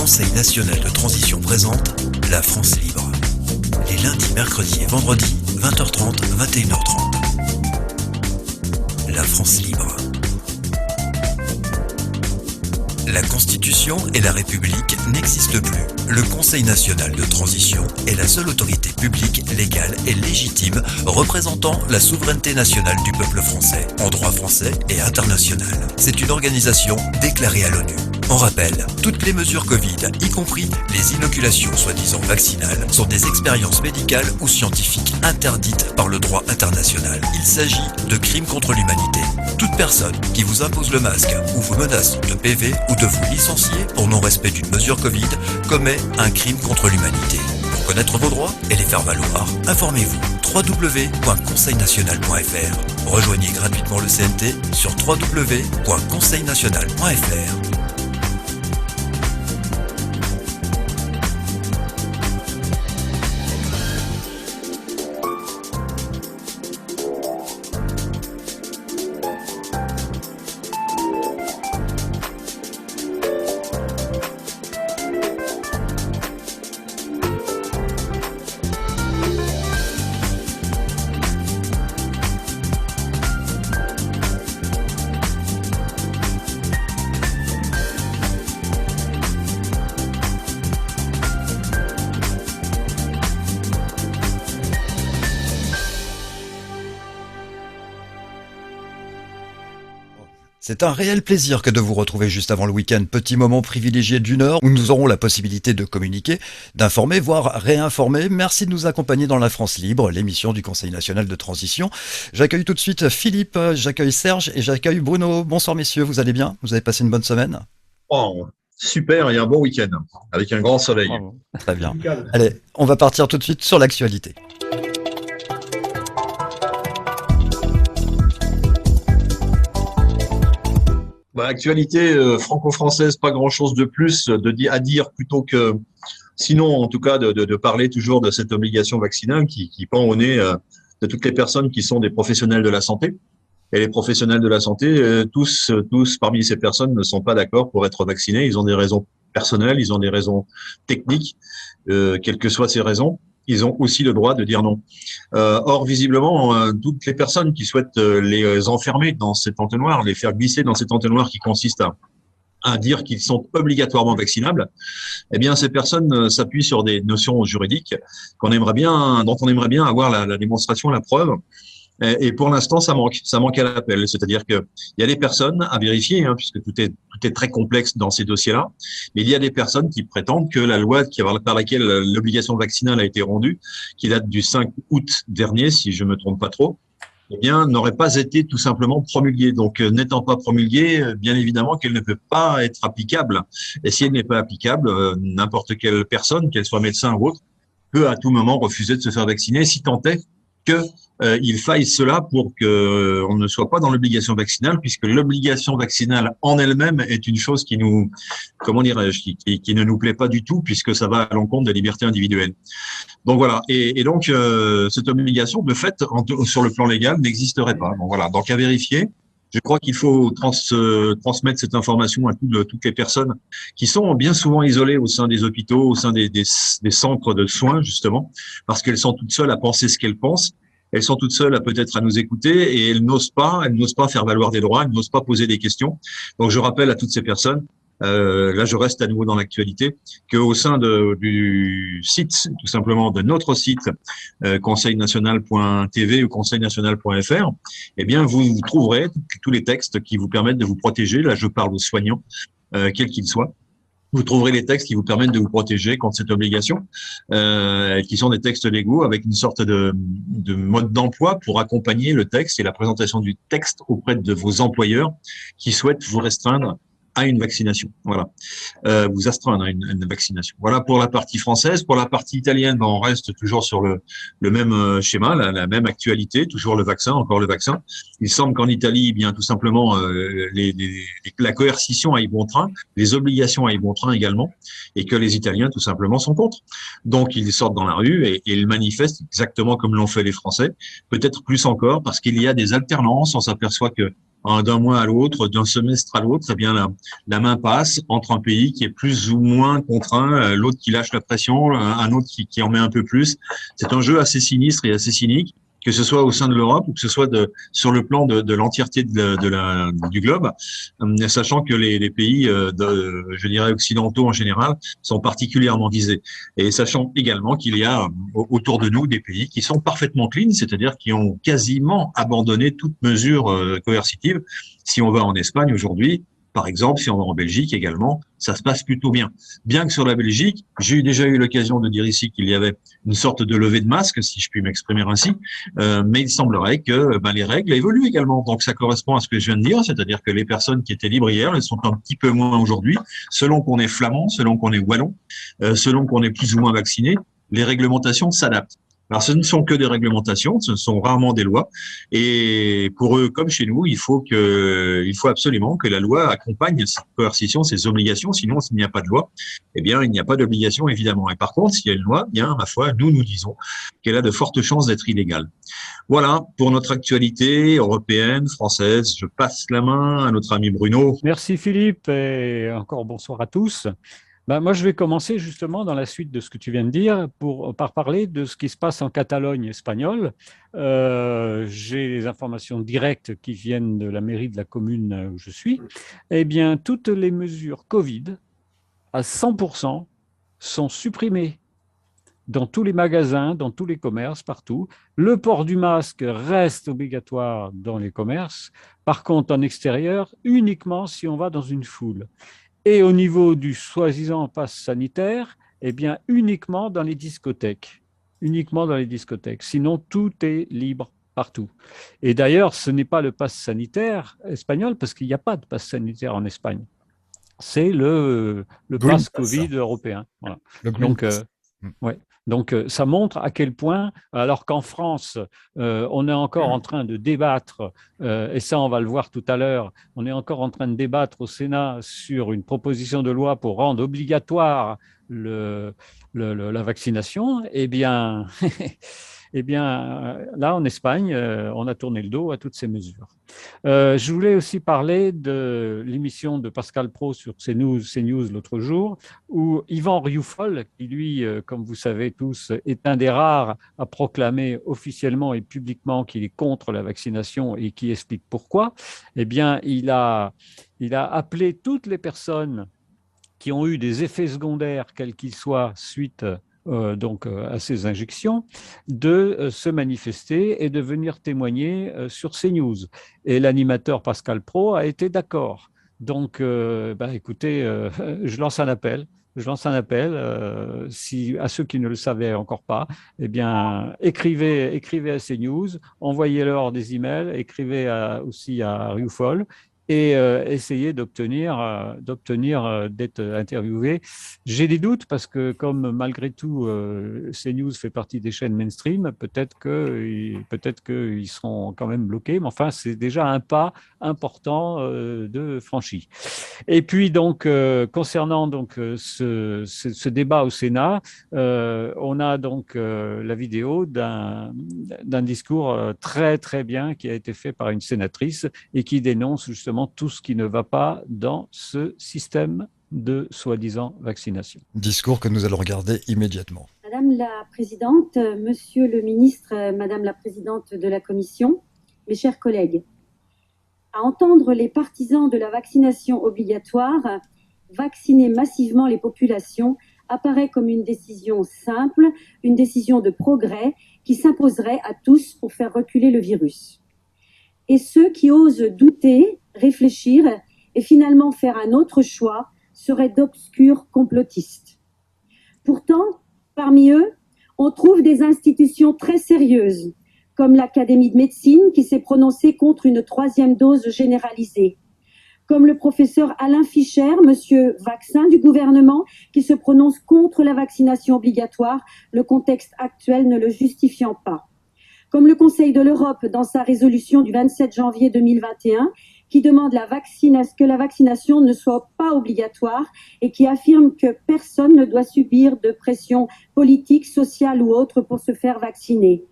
Conseil national de transition présente La France libre. Les lundis, mercredis et vendredis, 20h30, 21h30. La France libre. La Constitution et la République n'existent plus. Le Conseil national de transition est la seule autorité publique, légale et légitime représentant la souveraineté nationale du peuple français, en droit français et international. C'est une organisation déclarée à l'ONU. On rappelle, toutes les mesures Covid, y compris les inoculations soi-disant vaccinales, sont des expériences médicales ou scientifiques interdites par le droit international. Il s'agit de crimes contre l'humanité. Toute personne qui vous impose le masque ou vous menace de PV ou de vous licencier pour non-respect d'une mesure Covid commet un crime contre l'humanité. Pour connaître vos droits et les faire valoir, informez-vous. www.conseilnational.fr. Rejoignez gratuitement le CNT sur www.conseilnational.fr. C'est un réel plaisir que de vous retrouver juste avant le week-end, petit moment privilégié d'une heure où nous aurons la possibilité de communiquer, d'informer, voire réinformer. Merci de nous accompagner dans La France Libre, l'émission du Conseil national de transition. J'accueille tout de suite Philippe, j'accueille Serge et j'accueille Bruno. Bonsoir messieurs, vous allez bien? Vous avez passé une bonne semaine? Oh, super, et un bon week-end, avec un grand soleil. Bravo. Très bien. Allez, on va partir tout de suite sur l'actualité. Actualité franco-française, pas grand-chose de plus à dire plutôt que, sinon en tout cas, de parler toujours de cette obligation vaccinale qui pend au nez de toutes les personnes qui sont des professionnels de la santé. Et les professionnels de la santé, tous parmi ces personnes ne sont pas d'accord pour être vaccinés. Ils ont des raisons personnelles, ils ont des raisons techniques, quelles que soient ces raisons. Ils ont aussi le droit de dire non. Or, visiblement, toutes les personnes qui souhaitent les enfermer dans cet entonnoir, les faire glisser dans cet entonnoir qui consiste à dire qu'ils sont obligatoirement vaccinables, eh bien, ces personnes s'appuient sur des notions juridiques dont on aimerait bien avoir la démonstration, la preuve. Et pour l'instant, ça manque à l'appel. C'est-à-dire que il y a des personnes à vérifier, puisque tout est très complexe dans ces dossiers-là. Mais il y a des personnes qui prétendent que la loi par laquelle l'obligation vaccinale a été rendue, qui date du 5 août dernier, si je me trompe pas trop, eh bien, n'aurait pas été tout simplement promulguée. Donc, n'étant pas promulguée, bien évidemment qu'elle ne peut pas être applicable. Et si elle n'est pas applicable, n'importe quelle personne, qu'elle soit médecin ou autre, peut à tout moment refuser de se faire vacciner, si tant est que il faille cela pour que on ne soit pas dans l'obligation vaccinale, puisque l'obligation vaccinale en elle-même est une chose qui nous, comment dirais-je, qui ne nous plaît pas du tout, puisque ça va à l'encontre des libertés individuelles. Donc voilà, et donc cette obligation, de fait, sur le plan légal, n'existerait pas. Bon, voilà, donc à vérifier. Je crois qu'il faut transmettre cette information à toutes les personnes qui sont bien souvent isolées au sein des hôpitaux, au sein des centres de soins, justement, parce qu'elles sont toutes seules à penser ce qu'elles pensent. Elles sont toutes seules peut-être à nous écouter et elles n'osent pas faire valoir des droits, elles n'osent pas poser des questions. Donc je rappelle à toutes ces personnes, là je reste à nouveau dans l'actualité, qu'au sein du site, tout simplement de notre site, conseilnational.tv ou conseilnational.fr, eh bien vous trouverez tous les textes qui vous permettent de vous protéger. Là je parle aux soignants, quels qu'ils soient. Vous trouverez les textes qui vous permettent de vous protéger contre cette obligation, qui sont des textes légaux avec une sorte de mode d'emploi pour accompagner le texte et la présentation du texte auprès de vos employeurs qui souhaitent vous restreindre à une vaccination. Voilà, vous astreindre à une vaccination. Voilà pour la partie française. Pour la partie italienne, ben, on reste toujours sur le même schéma, la même actualité, toujours le vaccin, encore le vaccin. Il semble qu'en Italie, eh bien tout simplement, la coercition aille bon train, les obligations aillent bon train également, et que les Italiens tout simplement sont contre. Donc ils sortent dans la rue et ils manifestent exactement comme l'ont fait les Français, peut-être plus encore, parce qu'il y a des alternances. On s'aperçoit que d'un mois à l'autre, d'un semestre à l'autre, eh bien la main passe entre un pays qui est plus ou moins contraint, l'autre qui lâche la pression, un autre qui en met un peu plus. C'est un jeu assez sinistre et assez cynique, que ce soit au sein de l'Europe ou que ce soit sur le plan de l'entièreté du globe, sachant que les pays, je dirais occidentaux en général, sont particulièrement visés. Et sachant également qu'il y a autour de nous des pays qui sont parfaitement clean, c'est-à-dire qui ont quasiment abandonné toute mesure coercitive. Si on va en Espagne aujourd'hui, par exemple, si on va en Belgique également, ça se passe plutôt bien. Bien que sur la Belgique, j'ai déjà eu l'occasion de dire ici qu'il y avait une sorte de levée de masque, si je puis m'exprimer ainsi, mais il semblerait que les règles évoluent également. Donc ça correspond à ce que je viens de dire, c'est-à-dire que les personnes qui étaient libres hier, elles sont un petit peu moins aujourd'hui, selon qu'on est flamand, selon qu'on est wallon, selon qu'on est plus ou moins vacciné, les réglementations s'adaptent. Alors, ce ne sont que des réglementations, ce sont rarement des lois. Et pour eux, comme chez nous, il faut absolument que la loi accompagne cette coercition, ces obligations. Sinon, s'il n'y a pas de loi, eh bien, il n'y a pas d'obligation, évidemment. Et par contre, s'il y a une loi, bien, ma foi, nous disons qu'elle a de fortes chances d'être illégale. Voilà pour notre actualité européenne, française. Je passe la main à notre ami Bruno. Merci Philippe et encore bonsoir à tous. Moi, je vais commencer justement dans la suite de ce que tu viens de dire par parler de ce qui se passe en Catalogne espagnole. J'ai les informations directes qui viennent de la mairie de la commune où je suis. Eh bien, toutes les mesures Covid, à 100%, sont supprimées dans tous les magasins, dans tous les commerces, partout. Le port du masque reste obligatoire dans les commerces. Par contre, en extérieur, uniquement si on va dans une foule. Et au niveau du soi-disant pass sanitaire, eh bien, uniquement dans les discothèques. Uniquement dans les discothèques. Sinon, tout est libre partout. Et d'ailleurs, ce n'est pas le pass sanitaire espagnol, parce qu'il n'y a pas de pass sanitaire en Espagne. C'est le pass Covid européen. Voilà. Donc, ouais. Donc, ça montre à quel point, alors qu'en France, on est encore en train de débattre, et ça, on va le voir tout à l'heure, on est encore en train de débattre au Sénat sur une proposition de loi pour rendre obligatoire la vaccination. Eh bien, là, en Espagne, on a tourné le dos à toutes ces mesures. Je voulais aussi parler de l'émission de Pascal Praud sur CNews l'autre jour, où Yvan Rioufol, qui lui, comme vous savez tous, est un des rares à proclamer officiellement et publiquement qu'il est contre la vaccination et qui explique pourquoi, eh bien, il a appelé toutes les personnes qui ont eu des effets secondaires, quels qu'ils soient, suite à ces injections, de se manifester et de venir témoigner sur CNews. Et l'animateur Pascal Praud a été d'accord. Donc, écoutez, je lance un appel. À ceux qui ne le savaient encore pas, eh bien, écrivez à CNews, envoyez-leur des emails, écrivez aussi à Rioufol, et essayer d'obtenir d'être interviewé. J'ai des doutes parce que comme malgré tout CNews fait partie des chaînes mainstream, peut-être qu'ils seront quand même bloqués, mais enfin c'est déjà un pas important de franchi. Et puis donc concernant donc ce débat au Sénat, on a donc la vidéo d'un discours très très bien qui a été fait par une sénatrice et qui dénonce justement tout ce qui ne va pas dans ce système de soi-disant vaccination. Discours que nous allons regarder immédiatement. Madame la Présidente, Monsieur le Ministre, Madame la Présidente de la Commission, mes chers collègues, à entendre les partisans de la vaccination obligatoire, vacciner massivement les populations apparaît comme une décision simple, une décision de progrès qui s'imposerait à tous pour faire reculer le virus. Et ceux qui osent douter, réfléchir et finalement faire un autre choix seraient d'obscurs complotistes. Pourtant, parmi eux, on trouve des institutions très sérieuses, comme l'Académie de médecine qui s'est prononcée contre une 3e dose généralisée, comme le professeur Alain Fischer, monsieur vaccin du gouvernement, qui se prononce contre la vaccination obligatoire, le contexte actuel ne le justifiant pas. Comme le Conseil de l'Europe dans sa résolution du 27 janvier 2021, qui demande que la vaccination ne soit pas obligatoire et qui affirme que personne ne doit subir de pression politique, sociale ou autre pour se faire vacciner.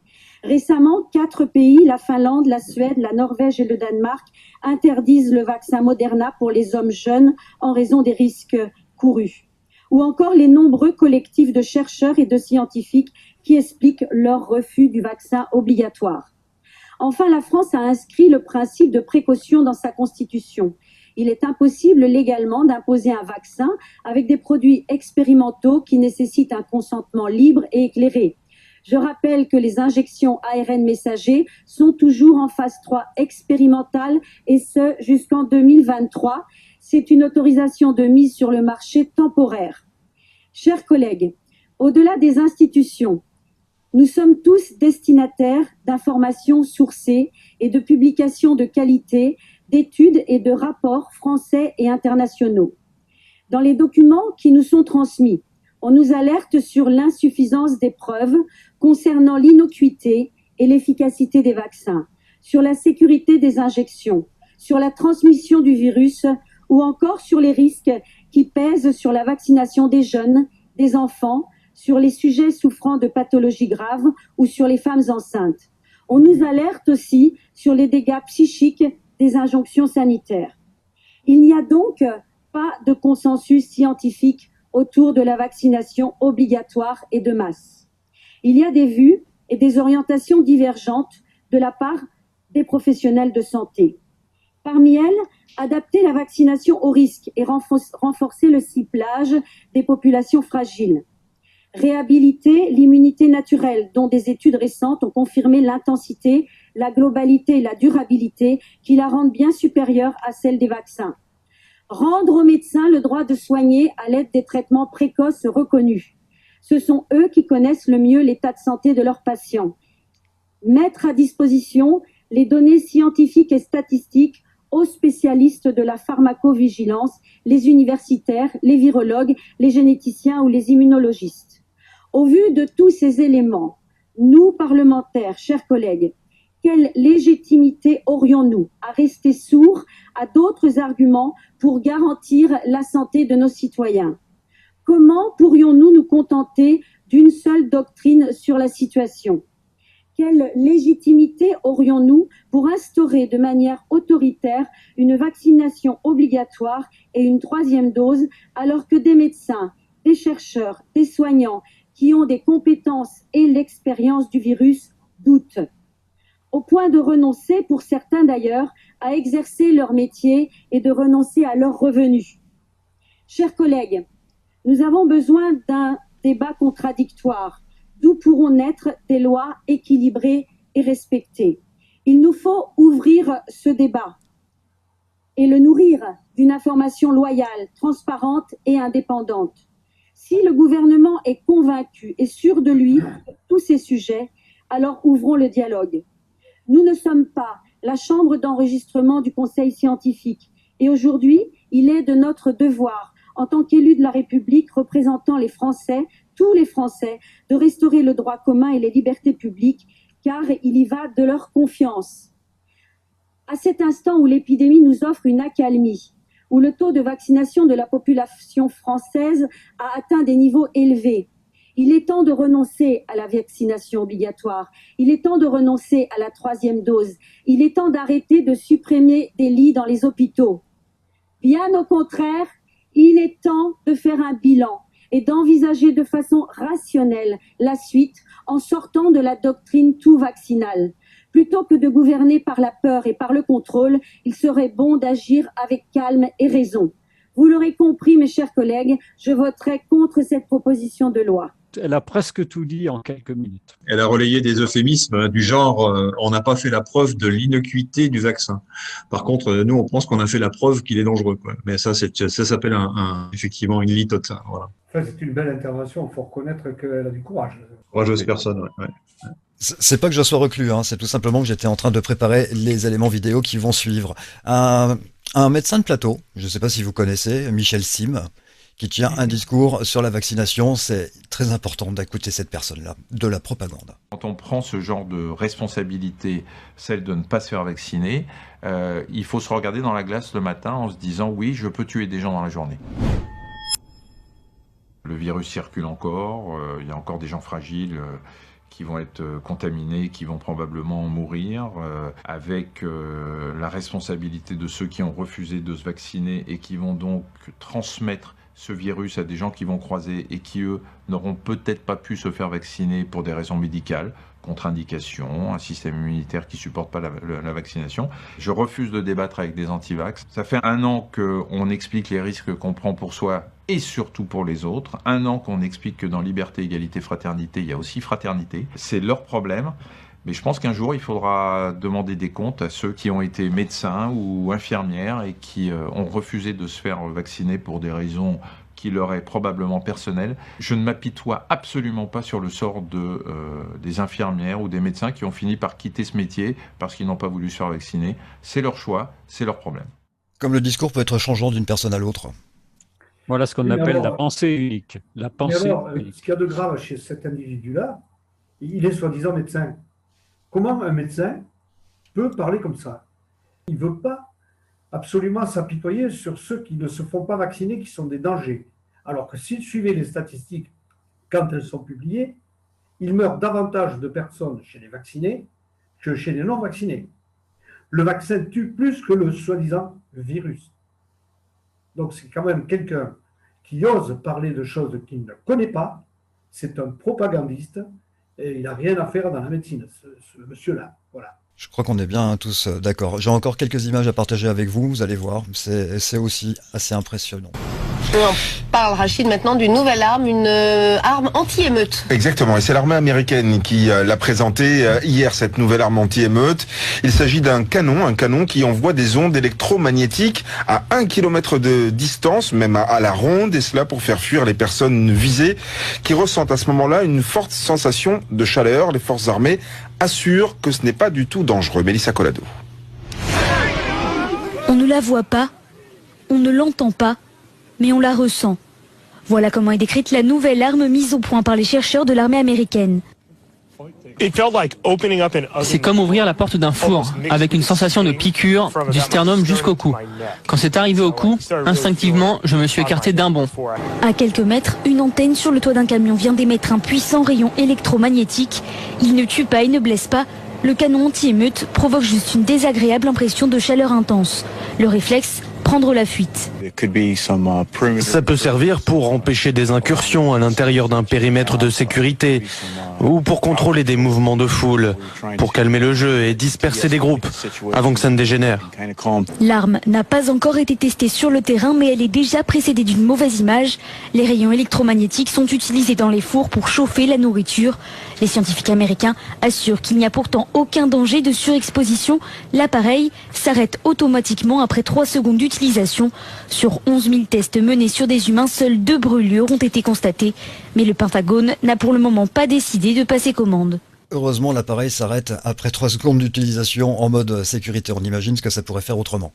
Récemment, 4 pays, la Finlande, la Suède, la Norvège et le Danemark, interdisent le vaccin Moderna pour les hommes jeunes en raison des risques courus. Ou encore les nombreux collectifs de chercheurs et de scientifiques qui expliquent leur refus du vaccin obligatoire. Enfin, la France a inscrit le principe de précaution dans sa constitution. Il est impossible légalement d'imposer un vaccin avec des produits expérimentaux qui nécessitent un consentement libre et éclairé. Je rappelle que les injections ARN messager sont toujours en phase 3 expérimentale et ce jusqu'en 2023. C'est une autorisation de mise sur le marché temporaire. Chers collègues, au-delà des institutions, nous sommes tous destinataires d'informations sourcées et de publications de qualité, d'études et de rapports français et internationaux. Dans les documents qui nous sont transmis, on nous alerte sur l'insuffisance des preuves concernant l'innocuité et l'efficacité des vaccins, sur la sécurité des injections, sur la transmission du virus ou encore sur les risques qui pèsent sur la vaccination des jeunes, des enfants, sur les sujets souffrant de pathologies graves ou sur les femmes enceintes. On nous alerte aussi sur les dégâts psychiques des injonctions sanitaires. Il n'y a donc pas de consensus scientifique autour de la vaccination obligatoire et de masse. Il y a des vues et des orientations divergentes de la part des professionnels de santé. Parmi elles, adapter la vaccination aux risques et renforcer le ciblage des populations fragiles. Réhabiliter l'immunité naturelle, dont des études récentes ont confirmé l'intensité, la globalité et la durabilité qui la rendent bien supérieure à celle des vaccins. Rendre aux médecins le droit de soigner à l'aide des traitements précoces reconnus. Ce sont eux qui connaissent le mieux l'état de santé de leurs patients. Mettre à disposition les données scientifiques et statistiques aux spécialistes de la pharmacovigilance, les universitaires, les virologues, les généticiens ou les immunologistes. Au vu de tous ces éléments, nous, parlementaires, chers collègues, quelle légitimité aurions-nous à rester sourds à d'autres arguments pour garantir la santé de nos citoyens? Comment pourrions-nous nous contenter d'une seule doctrine sur la situation? Quelle légitimité aurions-nous pour instaurer de manière autoritaire une vaccination obligatoire et une 3e dose alors que des médecins, des chercheurs, des soignants qui ont des compétences et l'expérience du virus doutent? Au point de renoncer, pour certains d'ailleurs, à exercer leur métier et de renoncer à leurs revenus. Chers collègues, nous avons besoin d'un débat contradictoire, d'où pourront naître des lois équilibrées et respectées. Il nous faut ouvrir ce débat et le nourrir d'une information loyale, transparente et indépendante. Si le gouvernement est convaincu et sûr de lui sur tous ces sujets, alors ouvrons le dialogue. Nous ne sommes pas la chambre d'enregistrement du Conseil scientifique et aujourd'hui, il est de notre devoir, en tant qu'élus de la République représentant les Français, tous les Français, de restaurer le droit commun et les libertés publiques, car il y va de leur confiance. À cet instant où l'épidémie nous offre une accalmie, où le taux de vaccination de la population française a atteint des niveaux élevés, il est temps de renoncer à la vaccination obligatoire. Il est temps de renoncer à la 3e dose. Il est temps d'arrêter de supprimer des lits dans les hôpitaux. Bien au contraire, il est temps de faire un bilan et d'envisager de façon rationnelle la suite en sortant de la doctrine tout vaccinale. Plutôt que de gouverner par la peur et par le contrôle, il serait bon d'agir avec calme et raison. Vous l'aurez compris, mes chers collègues, je voterai contre cette proposition de loi. Elle a presque tout dit en quelques minutes. Elle a relayé des euphémismes du genre on n'a pas fait la preuve de l'innocuité du vaccin. Par contre, nous, on pense qu'on a fait la preuve qu'il est dangereux, quoi. Mais ça s'appelle effectivement une litote. Voilà. Ça, c'est une belle intervention. Il faut reconnaître qu'elle a du courage. Courageuse personne, ouais. C'est pas que je sois reclus, hein, c'est tout simplement que j'étais en train de préparer les éléments vidéo qui vont suivre. Un médecin de plateau, je ne sais pas si vous connaissez, Michel Sim, qui tient un discours sur la vaccination. C'est très important d'écouter cette personne-là, de la propagande. Quand on prend ce genre de responsabilité, celle de ne pas se faire vacciner, il faut se regarder dans la glace le matin en se disant « oui, je peux tuer des gens dans la journée ». Le virus circule encore, il y a encore des gens fragiles qui vont être contaminés, qui vont probablement mourir, avec la responsabilité de ceux qui ont refusé de se vacciner et qui vont donc transmettre ce virus à des gens qui vont croiser et qui, eux, n'auront peut-être pas pu se faire vacciner pour des raisons médicales, contre-indication, un système immunitaire qui ne supporte pas la vaccination. Je refuse de débattre avec des anti-vax. Ça fait 1 an qu'on explique les risques qu'on prend pour soi et surtout pour les autres. 1 an qu'on explique que dans liberté, égalité, fraternité, il y a aussi fraternité. C'est leur problème. Mais je pense qu'un jour, il faudra demander des comptes à ceux qui ont été médecins ou infirmières et qui ont refusé de se faire vacciner pour des raisons qui leur est probablement personnelles. Je ne m'apitoie absolument pas sur le sort des infirmières ou des médecins qui ont fini par quitter ce métier parce qu'ils n'ont pas voulu se faire vacciner. C'est leur choix, c'est leur problème. Comme le discours peut être changeant d'une personne à l'autre. Voilà ce qu'on appelle la pensée unique. La pensée unique. Ce qu'il y a de grave chez cet individu-là, il est soi-disant médecin. Comment un médecin peut parler comme ça? Il ne veut pas absolument s'apitoyer sur ceux qui ne se font pas vacciner, qui sont des dangers. Alors que s'il suivait les statistiques quand elles sont publiées, il meurt davantage de personnes chez les vaccinés que chez les non-vaccinés. Le vaccin tue plus que le soi-disant virus. Donc c'est quand même quelqu'un qui ose parler de choses qu'il ne connaît pas. C'est un propagandiste. Et il n'a rien à faire dans la médecine, ce monsieur-là. Voilà. Je crois qu'on est bien tous d'accord. J'ai encore quelques images à partager avec vous, vous allez voir. C'est aussi assez impressionnant. On parle, Rachid, maintenant d'une nouvelle arme, une arme anti-émeute. Exactement, et c'est l'armée américaine qui l'a présentée hier, cette nouvelle arme anti-émeute. Il s'agit d'un canon qui envoie des ondes électromagnétiques à 1 km de distance, même à la ronde, et cela pour faire fuir les personnes visées qui ressentent à ce moment-là une forte sensation de chaleur. Les forces armées assurent que ce n'est pas du tout dangereux. Mélissa Collado. On ne la voit pas, on ne l'entend pas, mais on la ressent. Voilà comment est décrite la nouvelle arme mise au point par les chercheurs de l'armée américaine. C'est comme ouvrir la porte d'un four, avec une sensation de piqûre du sternum jusqu'au cou. Quand c'est arrivé au cou, instinctivement, je me suis écarté d'un bond. À quelques mètres, une antenne sur le toit d'un camion vient d'émettre un puissant rayon électromagnétique. Il ne tue pas et ne blesse pas. Le canon anti-émeute provoque juste une désagréable impression de chaleur intense. Le réflexe, prendre la fuite. Ça peut servir pour empêcher des incursions à l'intérieur d'un périmètre de sécurité ou pour contrôler des mouvements de foule, pour calmer le jeu et disperser des groupes avant que ça ne dégénère. L'arme n'a pas encore été testée sur le terrain, mais elle est déjà précédée d'une mauvaise image. Les rayons électromagnétiques sont utilisés dans les fours pour chauffer la nourriture. Les scientifiques américains assurent qu'il n'y a pourtant aucun danger de surexposition. L'appareil s'arrête automatiquement après 3 secondes d'utilisation. Sur 11 000 tests menés sur des humains, seules 2 brûlures ont été constatées. Mais le Pentagone n'a pour le moment pas décidé de passer commande. Heureusement, l'appareil s'arrête après 3 secondes d'utilisation en mode sécurité. On imagine ce que ça pourrait faire autrement.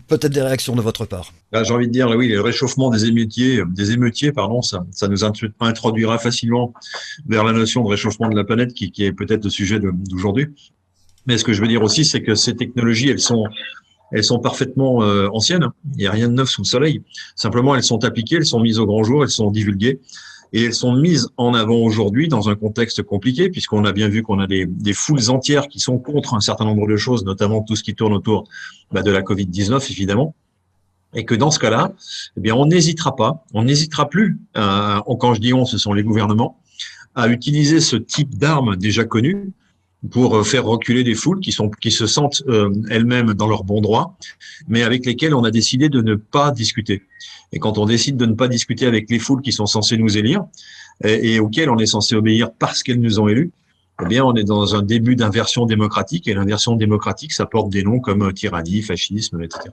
Peut-être des réactions de votre part. J'ai envie de dire, oui, le réchauffement des émeutiers, ça nous introduira facilement vers la notion de réchauffement de la planète qui est peut-être le sujet d'aujourd'hui. Mais ce que je veux dire aussi, c'est que ces technologies, elles sont parfaitement anciennes. Il n'y a rien de neuf sous le soleil. Simplement, elles sont appliquées, elles sont mises au grand jour, elles sont divulguées. Et elles sont mises en avant aujourd'hui dans un contexte compliqué, puisqu'on a bien vu qu'on a des foules entières qui sont contre un certain nombre de choses, notamment tout ce qui tourne autour de la Covid-19, évidemment. Et que dans ce cas-là, eh bien, on n'hésitera plus, quand je dis on, ce sont les gouvernements, à utiliser ce type d'armes déjà connues pour faire reculer des foules qui se sentent elles-mêmes dans leur bon droit, mais avec lesquelles on a décidé de ne pas discuter. Et quand on décide de ne pas discuter avec les foules qui sont censées nous élire et auxquelles on est censé obéir parce qu'elles nous ont élus, eh bien, on est dans un début d'inversion démocratique. Et l'inversion démocratique, ça porte des noms comme tyrannie, fascisme, etc.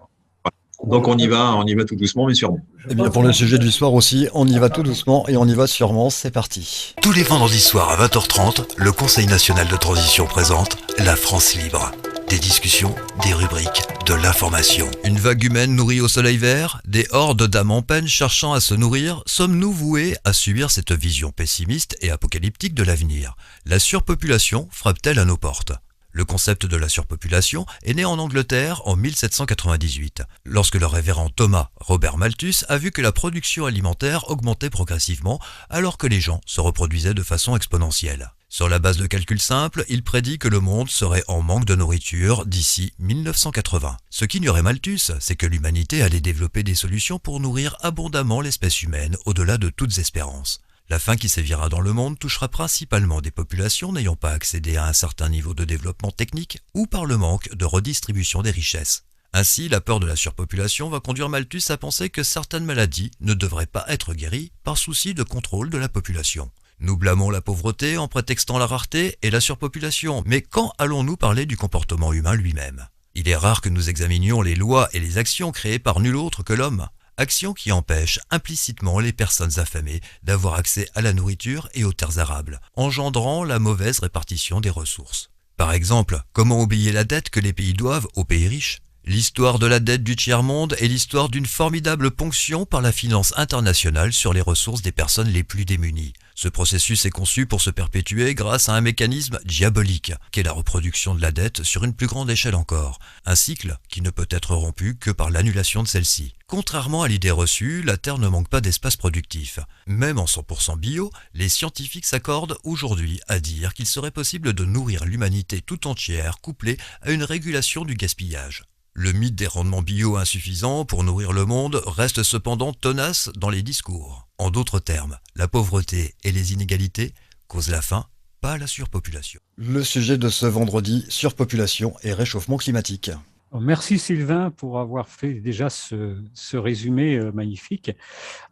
Donc on y va tout doucement, mais sûrement. Et bien pour le sujet du soir aussi, on y va tout doucement et on y va sûrement. C'est parti. Tous les vendredis soirs à 20h30, le Conseil national de transition présente La France libre. Des discussions, des rubriques, de l'information. Une vague humaine nourrie au soleil vert, des hordes d'âmes en peine cherchant à se nourrir, sommes-nous voués à subir cette vision pessimiste et apocalyptique de l'avenir? La surpopulation frappe-t-elle à nos portes? Le concept de la surpopulation est né en Angleterre en 1798, lorsque le révérend Thomas Robert Malthus a vu que la production alimentaire augmentait progressivement alors que les gens se reproduisaient de façon exponentielle. Sur la base de calculs simples, il prédit que le monde serait en manque de nourriture d'ici 1980. Ce qu'ignorait Malthus, c'est que l'humanité allait développer des solutions pour nourrir abondamment l'espèce humaine au-delà de toutes espérances. La faim qui sévira dans le monde touchera principalement des populations n'ayant pas accédé à un certain niveau de développement technique ou par le manque de redistribution des richesses. Ainsi, la peur de la surpopulation va conduire Malthus à penser que certaines maladies ne devraient pas être guéries par souci de contrôle de la population. Nous blâmons la pauvreté en prétextant la rareté et la surpopulation, mais quand allons-nous parler du comportement humain lui-même? Il est rare que nous examinions les lois et les actions créées par nul autre que l'homme, actions qui empêchent implicitement les personnes affamées d'avoir accès à la nourriture et aux terres arables, engendrant la mauvaise répartition des ressources. Par exemple, comment oublier la dette que les pays doivent aux pays riches? L'histoire de la dette du tiers-monde est l'histoire d'une formidable ponction par la finance internationale sur les ressources des personnes les plus démunies. Ce processus est conçu pour se perpétuer grâce à un mécanisme diabolique, qu'est la reproduction de la dette sur une plus grande échelle encore. Un cycle qui ne peut être rompu que par l'annulation de celle-ci. Contrairement à l'idée reçue, la Terre ne manque pas d'espace productif. Même en 100% bio, les scientifiques s'accordent aujourd'hui à dire qu'il serait possible de nourrir l'humanité tout entière couplée à une régulation du gaspillage. Le mythe des rendements bio insuffisants pour nourrir le monde reste cependant tenace dans les discours. En d'autres termes, la pauvreté et les inégalités causent la faim, pas la surpopulation. Le sujet de ce vendredi, surpopulation et réchauffement climatique. Merci Sylvain pour avoir fait déjà ce résumé magnifique.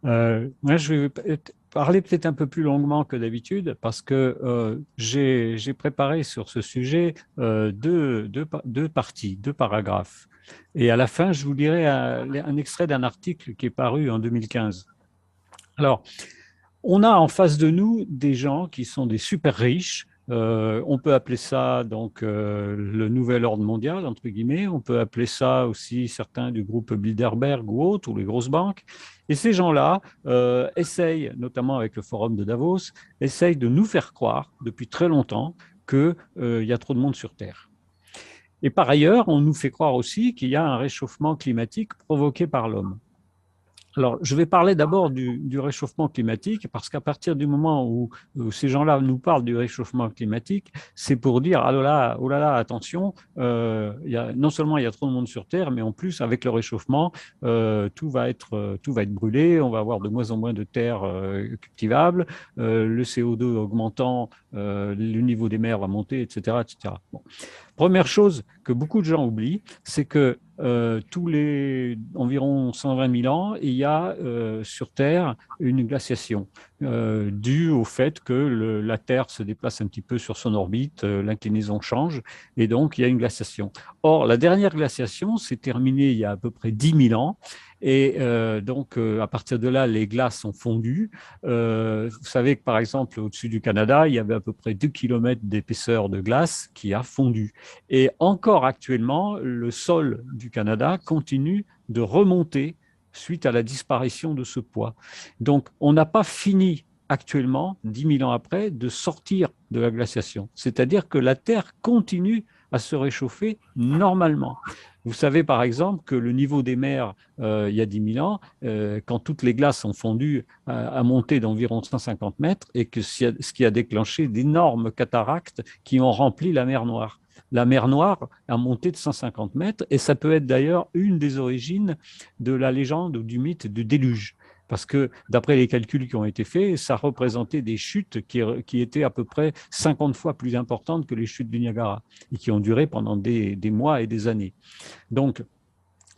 Moi, je vais parler peut-être un peu plus longuement que d'habitude parce que j'ai préparé sur ce sujet deux parties, deux paragraphes. Et à la fin, je vous lirai un extrait d'un article qui est paru en 2015. Alors, on a en face de nous des gens qui sont des super riches. On peut appeler ça donc le nouvel ordre mondial, entre guillemets. On peut appeler ça aussi certains du groupe Bilderberg ou autres, ou les grosses banques. Et ces gens-là essayent, notamment avec le forum de Davos, essayent de nous faire croire depuis très longtemps qu'il y a trop de monde sur Terre. Et par ailleurs, on nous fait croire aussi qu'il y a un réchauffement climatique provoqué par l'homme. Alors, je vais parler d'abord du réchauffement climatique, parce qu'à partir du moment où ces gens-là nous parlent du réchauffement climatique, c'est pour dire, oh là là, attention, non seulement il y a trop de monde sur Terre, mais en plus, avec le réchauffement, tout va être brûlé, on va avoir de moins en moins de terres cultivables, le CO2 augmentant, le niveau des mers va monter, etc. etc. Bon. Première chose que beaucoup de gens oublient, c'est que tous les environ 120 000 ans, il y a sur Terre une glaciation due au fait que la Terre se déplace un petit peu sur son orbite, l'inclinaison change, et donc il y a une glaciation. Or, la dernière glaciation s'est terminée il y a à peu près 10 000 ans, et donc à partir de là, les glaces ont fondu. Vous savez que par exemple, au-dessus du Canada, il y avait à peu près 2 km d'épaisseur de glace qui a fondu. Et encore actuellement, le sol du Canada continue de remonter suite à la disparition de ce poids. Donc, on n'a pas fini actuellement, 10 000 ans après, de sortir de la glaciation. C'est-à-dire que la Terre continue à se réchauffer normalement. Vous savez par exemple que le niveau des mers, il y a 10 000 ans, quand toutes les glaces ont fondu, a monté d'environ 150 mètres, et que ce qui a déclenché d'énormes cataractes qui ont rempli la mer Noire. La mer Noire a monté de 150 mètres, et ça peut être d'ailleurs une des origines de la légende ou du mythe du déluge. Parce que, d'après les calculs qui ont été faits, ça représentait des chutes qui étaient à peu près 50 fois plus importantes que les chutes du Niagara, et qui ont duré pendant des mois et des années. Donc,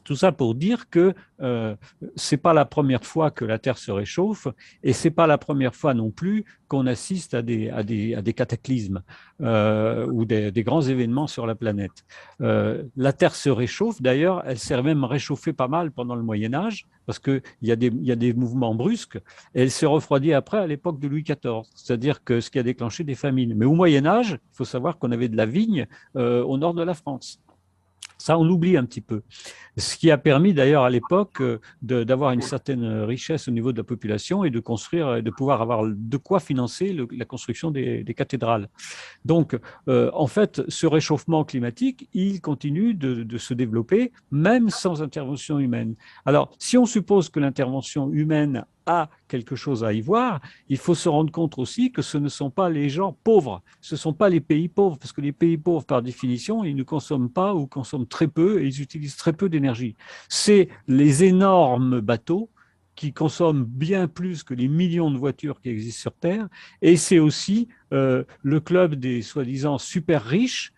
tout ça pour dire que ce n'est pas la première fois que la Terre se réchauffe, et ce n'est pas la première fois non plus qu'on assiste à des cataclysmes ou des grands événements sur la planète. La Terre se réchauffe, d'ailleurs, elle s'est même réchauffée pas mal pendant le Moyen-Âge, parce qu'il y a des mouvements brusques, et elle s'est refroidie après à l'époque de Louis XIV, c'est-à-dire que ce qui a déclenché des famines. Mais au Moyen-Âge, il faut savoir qu'on avait de la vigne au nord de la France. Ça, on l'oublie un petit peu. Ce qui a permis d'ailleurs à l'époque d'avoir une certaine richesse au niveau de la population et de construire, de pouvoir avoir de quoi financer la construction des cathédrales. Donc, en fait, ce réchauffement climatique, il continue de se développer, même sans intervention humaine. Alors, si on suppose que l'intervention humaine a quelque chose à y voir, il faut se rendre compte aussi que ce ne sont pas les gens pauvres, ce ne sont pas les pays pauvres, parce que les pays pauvres, par définition, ils ne consomment pas ou consomment très peu et ils utilisent très peu d'énergie. C'est les énormes bateaux qui consomment bien plus que les millions de voitures qui existent sur Terre, et c'est aussi le club des soi-disant super riches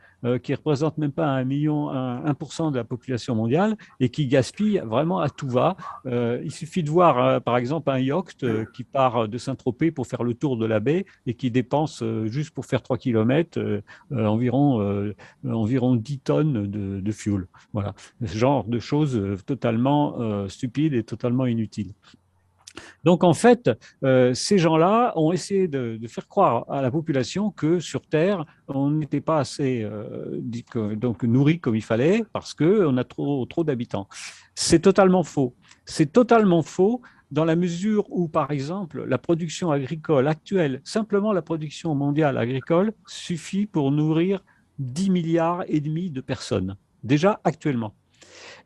qui ne représente même pas 1% de la population mondiale et qui gaspille vraiment à tout va. Il suffit de voir, par exemple, un yacht qui part de Saint-Tropez pour faire le tour de la baie et qui dépense, juste pour faire 3 km, environ 10 tonnes de fuel. Voilà, ce genre de choses totalement stupides et totalement inutiles. Donc, en fait, ces gens-là ont essayé de faire croire à la population que sur Terre, on n'était pas assez donc nourri comme il fallait parce qu'on a trop d'habitants. C'est totalement faux. C'est totalement faux dans la mesure où, par exemple, la production agricole actuelle, simplement la production mondiale agricole, suffit pour nourrir 10 milliards et demi de personnes, déjà actuellement.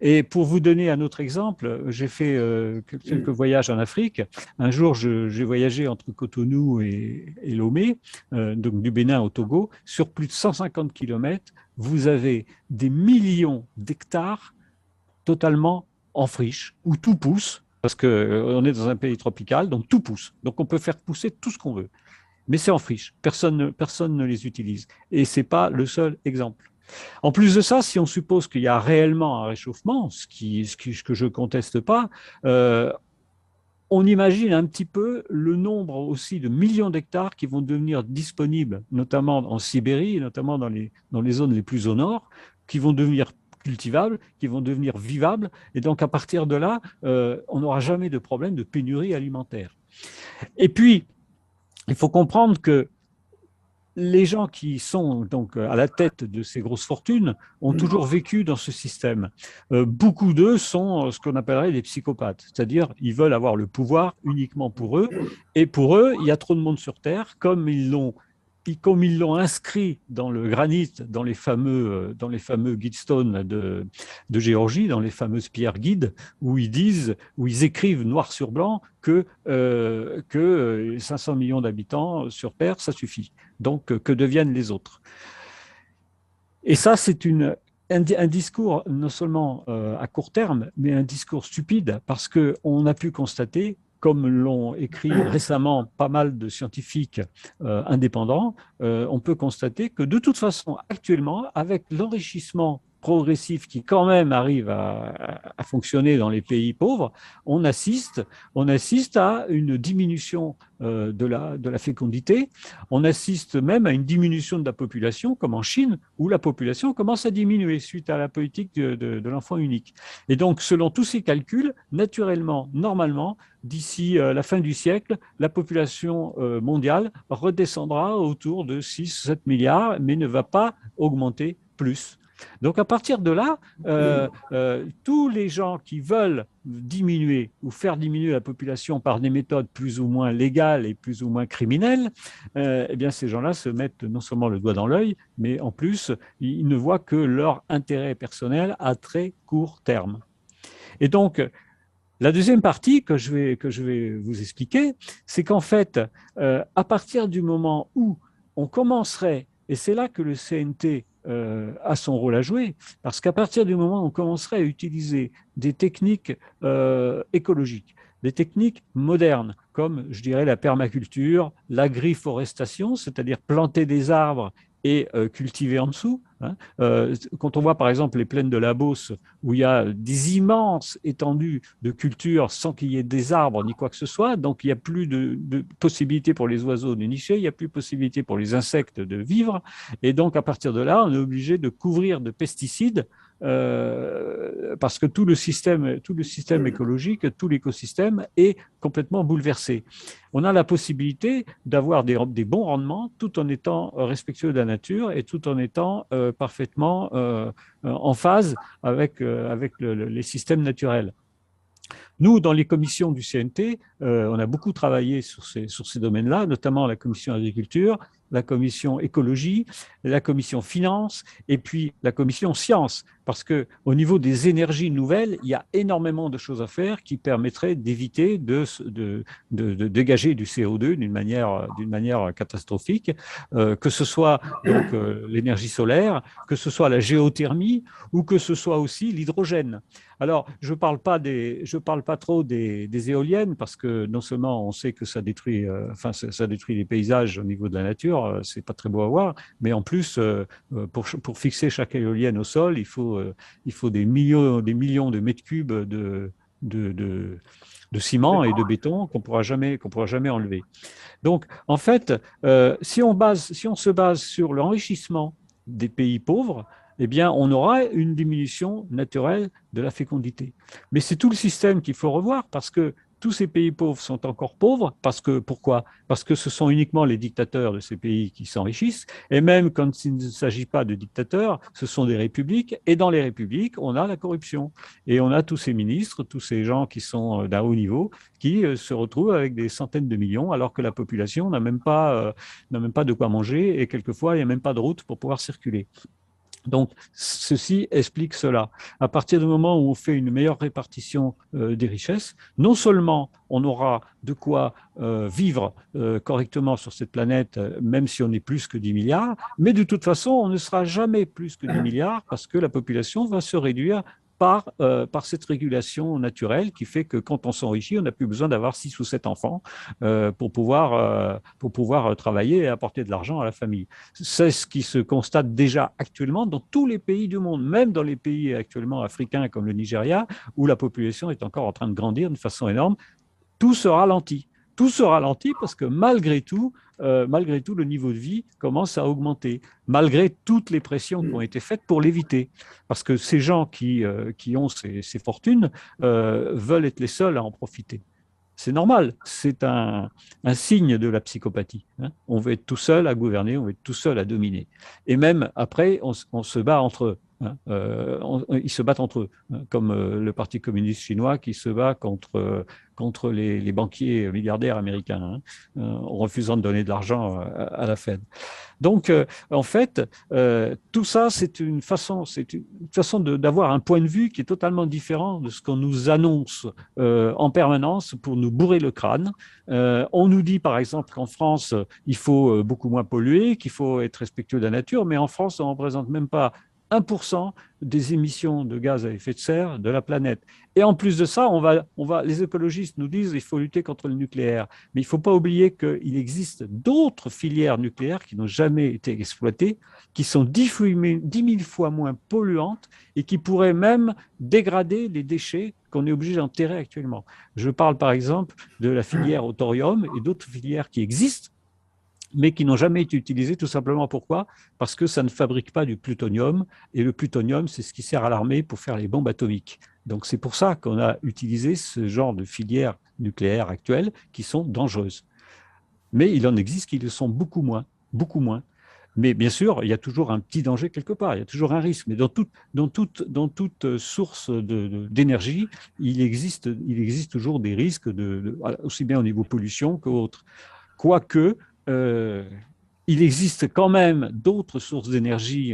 Et pour vous donner un autre exemple, j'ai fait quelques voyages en Afrique. Un jour, j'ai voyagé entre Cotonou et Lomé, donc du Bénin au Togo. Sur plus de 150 km, vous avez des millions d'hectares totalement en friche, où tout pousse, parce qu'on est dans un pays tropical, donc tout pousse. Donc on peut faire pousser tout ce qu'on veut. Mais c'est en friche, personne ne les utilise. Et ce n'est pas le seul exemple. En plus de ça, si on suppose qu'il y a réellement un réchauffement, ce que je ne conteste pas, on imagine un petit peu le nombre aussi de millions d'hectares qui vont devenir disponibles, notamment en Sibérie, notamment dans les zones les plus au nord, qui vont devenir cultivables, qui vont devenir vivables. Et donc, à partir de là, on n'aura jamais de problème de pénurie alimentaire. Et puis, il faut comprendre que les gens qui sont donc à la tête de ces grosses fortunes ont toujours vécu dans ce système. Beaucoup d'eux sont ce qu'on appellerait des psychopathes, c'est-à-dire ils veulent avoir le pouvoir uniquement pour eux, et pour eux, il y a trop de monde sur Terre, comme ils l'ont inscrit dans le granit, dans les fameux guidstones de Géorgie, dans les fameuses pierres guides, où ils écrivent noir sur blanc que 500 millions d'habitants sur Terre, ça suffit. Donc, que deviennent les autres? Et ça, c'est un discours non seulement à court terme, mais un discours stupide, parce qu'on a pu constater, comme l'ont écrit récemment pas mal de scientifiques indépendants, on peut constater que de toute façon, actuellement, avec l'enrichissement progressif qui quand même arrive à fonctionner dans les pays pauvres, on assiste à une diminution de la fécondité, on assiste même à une diminution de la population, comme en Chine, où la population commence à diminuer suite à la politique de l'enfant unique. Et donc, selon tous ces calculs, naturellement, normalement, d'ici la fin du siècle, la population mondiale redescendra autour de 6-7 milliards, mais ne va pas augmenter plus. Donc, à partir de là, tous les gens qui veulent diminuer ou faire diminuer la population par des méthodes plus ou moins légales et plus ou moins criminelles, eh bien, ces gens-là se mettent non seulement le doigt dans l'œil, mais en plus, ils ne voient que leur intérêt personnel à très court terme. Et donc, la deuxième partie que je vais vous expliquer, c'est qu'en fait, à partir du moment où on commencerait, et c'est là que le CNT a son rôle à jouer, parce qu'à partir du moment où on commencerait à utiliser des techniques écologiques, des techniques modernes, comme, je dirais, la permaculture, l'agriforestation, c'est-à-dire planter des arbres et cultiver en dessous. Quand on voit par exemple les plaines de la Beauce, où il y a des immenses étendues de culture sans qu'il y ait des arbres ni quoi que ce soit, donc il n'y a plus de possibilité pour les oiseaux de nicher, il n'y a plus de possibilité pour les insectes de vivre, et donc à partir de là, on est obligé de couvrir de pesticides, parce que tout le système écologique, tout l'écosystème est complètement bouleversé. On a la possibilité d'avoir des bons rendements tout en étant respectueux de la nature et tout en étant parfaitement en phase avec les systèmes naturels. Nous, dans les commissions du CNT, on a beaucoup travaillé sur ces domaines-là, notamment la commission agriculture, la commission écologie, la commission finance et puis la commission sciences. Parce qu'au niveau des énergies nouvelles, il y a énormément de choses à faire qui permettraient d'éviter de dégager du CO2 d'une manière catastrophique, que ce soit donc l'énergie solaire, que ce soit la géothermie ou que ce soit aussi l'hydrogène. Alors, je ne parle pas trop des éoliennes parce que non seulement on sait que ça détruit les paysages au niveau de la nature, c'est pas très beau à voir, mais en plus, pour fixer chaque éolienne au sol, il faut des millions de mètres cubes de ciment et de béton qu'on pourra jamais enlever. Donc, en fait, si on se base sur l'enrichissement des pays pauvres, eh bien, on aura une diminution naturelle de la fécondité. Mais c'est tout le système qu'il faut revoir parce que tous ces pays pauvres sont encore pauvres. Pourquoi ? Parce que ce sont uniquement les dictateurs de ces pays qui s'enrichissent. Et même quand il ne s'agit pas de dictateurs, ce sont des républiques. Et dans les républiques, on a la corruption. Et on a tous ces ministres, tous ces gens qui sont d'un haut niveau, qui se retrouvent avec des centaines de millions, alors que la population n'a même pas de quoi manger. Et quelquefois, il n'y a même pas de route pour pouvoir circuler. Donc, ceci explique cela. À partir du moment où on fait une meilleure répartition des richesses, non seulement on aura de quoi vivre correctement sur cette planète, même si on est plus que 10 milliards, mais de toute façon, on ne sera jamais plus que 10 milliards parce que la population va se réduire par cette régulation naturelle qui fait que quand on s'enrichit, on n'a plus besoin d'avoir 6 ou 7 enfants pour pouvoir travailler et apporter de l'argent à la famille. C'est ce qui se constate déjà actuellement dans tous les pays du monde, même dans les pays actuellement africains comme le Nigeria, où la population est encore en train de grandir de façon énorme. Tout se ralentit. Tout se ralentit parce que malgré tout, le niveau de vie commence à augmenter, malgré toutes les pressions qui ont été faites pour l'éviter. Parce que ces gens qui ont ces fortunes veulent être les seuls à en profiter. C'est normal, c'est un signe de la psychopathie. Hein. On veut être tout seul à gouverner, on veut être tout seul à dominer. Et même après, on se bat entre eux. Hein. Ils se battent entre eux, hein, comme le Parti communiste chinois qui se bat contre les banquiers milliardaires américains, hein, en refusant de donner de l'argent à la Fed. Donc, en fait, tout ça, c'est une façon d'avoir un point de vue qui est totalement différent de ce qu'on nous annonce en permanence pour nous bourrer le crâne. On nous dit, par exemple, qu'en France, il faut beaucoup moins polluer, qu'il faut être respectueux de la nature, mais en France, on ne représente même pas 1% des émissions de gaz à effet de serre de la planète. Et en plus de ça, les écologistes nous disent qu'il faut lutter contre le nucléaire. Mais il ne faut pas oublier qu'il existe d'autres filières nucléaires qui n'ont jamais été exploitées, qui sont 10 000 fois moins polluantes et qui pourraient même dégrader les déchets qu'on est obligé d'enterrer actuellement. Je parle par exemple de la filière au thorium et d'autres filières qui existent, mais qui n'ont jamais été utilisés, tout simplement pourquoi ? Parce que ça ne fabrique pas du plutonium, et le plutonium, c'est ce qui sert à l'armée pour faire les bombes atomiques. Donc c'est pour ça qu'on a utilisé ce genre de filières nucléaires actuelles qui sont dangereuses. Mais il en existe qui le sont beaucoup moins, beaucoup moins. Mais bien sûr, il y a toujours un petit danger quelque part, il y a toujours un risque. Mais dans toute source d'énergie, il existe toujours des risques, aussi bien au niveau pollution qu'autre. Quoique, il existe quand même d'autres sources d'énergie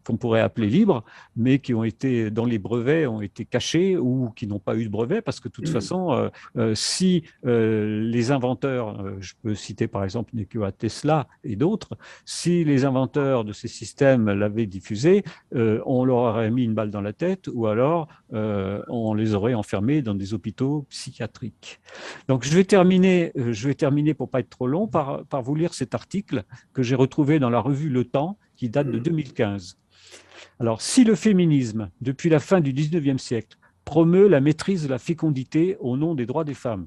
qu'on pourrait appeler libres, mais qui ont été, dans les brevets, ont été cachées ou qui n'ont pas eu de brevet, parce que de toute façon, si les inventeurs, je peux citer par exemple Nikola Tesla et d'autres, si les inventeurs de ces systèmes l'avaient diffusé, on leur aurait mis une balle dans la tête ou alors on les aurait enfermés dans des hôpitaux psychiatriques. Donc je vais terminer pour ne pas être trop long, par vous lire cet article que j'ai retrouvé dans la revue Le Temps, qui date de 2015. Alors, si le féminisme, depuis la fin du 19e siècle, promeut la maîtrise de la fécondité au nom des droits des femmes,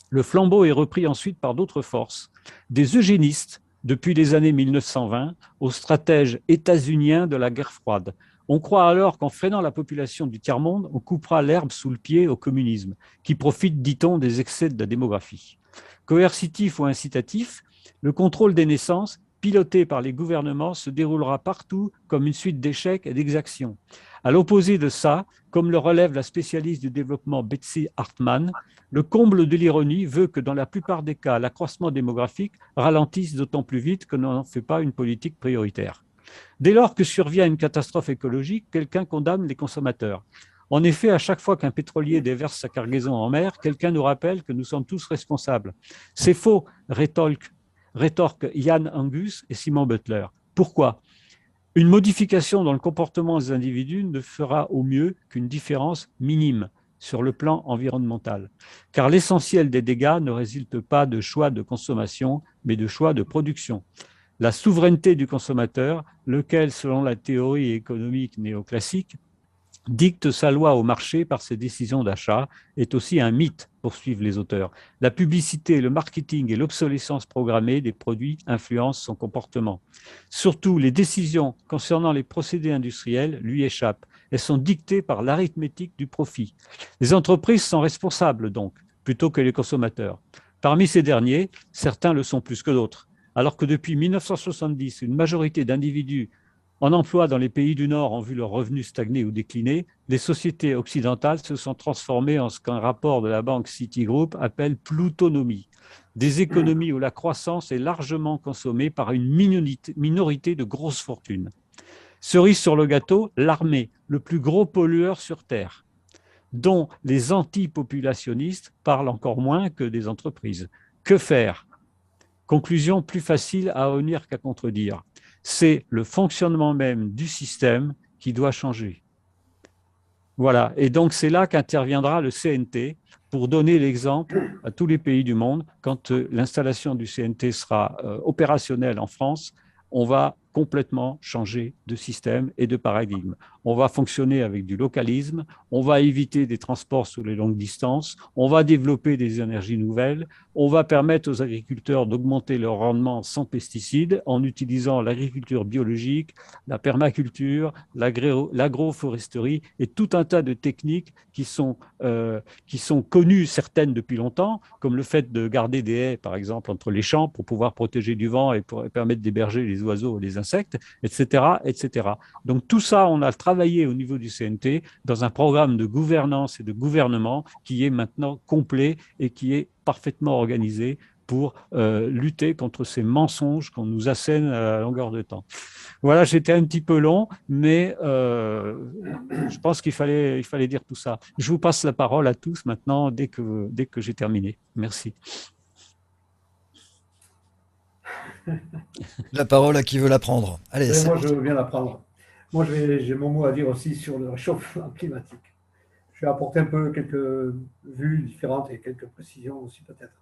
le flambeau est repris ensuite par d'autres forces, des eugénistes, depuis les années 1920, aux stratèges états-uniens de la guerre froide. On croit alors qu'en freinant la population du tiers-monde, on coupera l'herbe sous le pied au communisme, qui profite, dit-on, des excès de la démographie. Coercitif ou incitatif, le contrôle des naissances pilotée par les gouvernements se déroulera partout comme une suite d'échecs et d'exactions. À l'opposé de ça, comme le relève la spécialiste du développement Betsy Hartman, le comble de l'ironie veut que dans la plupart des cas, l'accroissement démographique ralentisse d'autant plus vite que l'on n'en fait pas une politique prioritaire. Dès lors que survient une catastrophe écologique, quelqu'un condamne les consommateurs. En effet, à chaque fois qu'un pétrolier déverse sa cargaison en mer, quelqu'un nous rappelle que nous sommes tous responsables. C'est faux, rétorquent Ian Angus et Simon Butler. Pourquoi ? Une modification dans le comportement des individus ne fera au mieux qu'une différence minime sur le plan environnemental, car l'essentiel des dégâts ne résulte pas de choix de consommation, mais de choix de production. La souveraineté du consommateur, lequel, selon la théorie économique néoclassique, dicte sa loi au marché par ses décisions d'achat, est aussi un mythe, poursuivent les auteurs. La publicité, le marketing et l'obsolescence programmée des produits influencent son comportement. Surtout, les décisions concernant les procédés industriels lui échappent. Elles sont dictées par l'arithmétique du profit. Les entreprises sont responsables donc, plutôt que les consommateurs. Parmi ces derniers, certains le sont plus que d'autres. Alors que depuis 1970, une majorité d'individus en emploi dans les pays du Nord ont vu leurs revenus stagner ou décliner, les sociétés occidentales se sont transformées en ce qu'un rapport de la banque Citigroup appelle plutonomie, des économies où la croissance est largement consommée par une minorité de grosses fortunes. Cerise sur le gâteau, l'armée, le plus gros pollueur sur Terre, dont les antipopulationnistes parlent encore moins que des entreprises. Que faire ? Conclusion plus facile à unir qu'à contredire. C'est le fonctionnement même du système qui doit changer. Voilà, et donc c'est là qu'interviendra le CNT pour donner l'exemple à tous les pays du monde. Quand l'installation du CNT sera opérationnelle en France, on va complètement changer de système et de paradigme. On va fonctionner avec du localisme, on va éviter des transports sur les longues distances, on va développer des énergies nouvelles, on va permettre aux agriculteurs d'augmenter leur rendement sans pesticides en utilisant l'agriculture biologique, la permaculture, l'agroforesterie et tout un tas de techniques qui sont connues, certaines depuis longtemps, comme le fait de garder des haies, par exemple, entre les champs pour pouvoir protéger du vent et pour permettre d'héberger les oiseaux et les insectes, etc., etc. Donc tout ça, on a travaillé au niveau du CNT dans un programme de gouvernance et de gouvernement qui est maintenant complet et qui est parfaitement organisé pour lutter contre ces mensonges qu'on nous assène à longueur de temps. Voilà, j'étais un petit peu long, mais je pense qu'il fallait dire tout ça. Je vous passe la parole à tous maintenant dès que j'ai terminé. Merci. La parole à qui veut la prendre. Allez, moi, je veux bien la prendre. Moi, j'ai mon mot à dire aussi sur le réchauffement climatique. Je vais apporter un peu quelques vues différentes et quelques précisions aussi peut-être.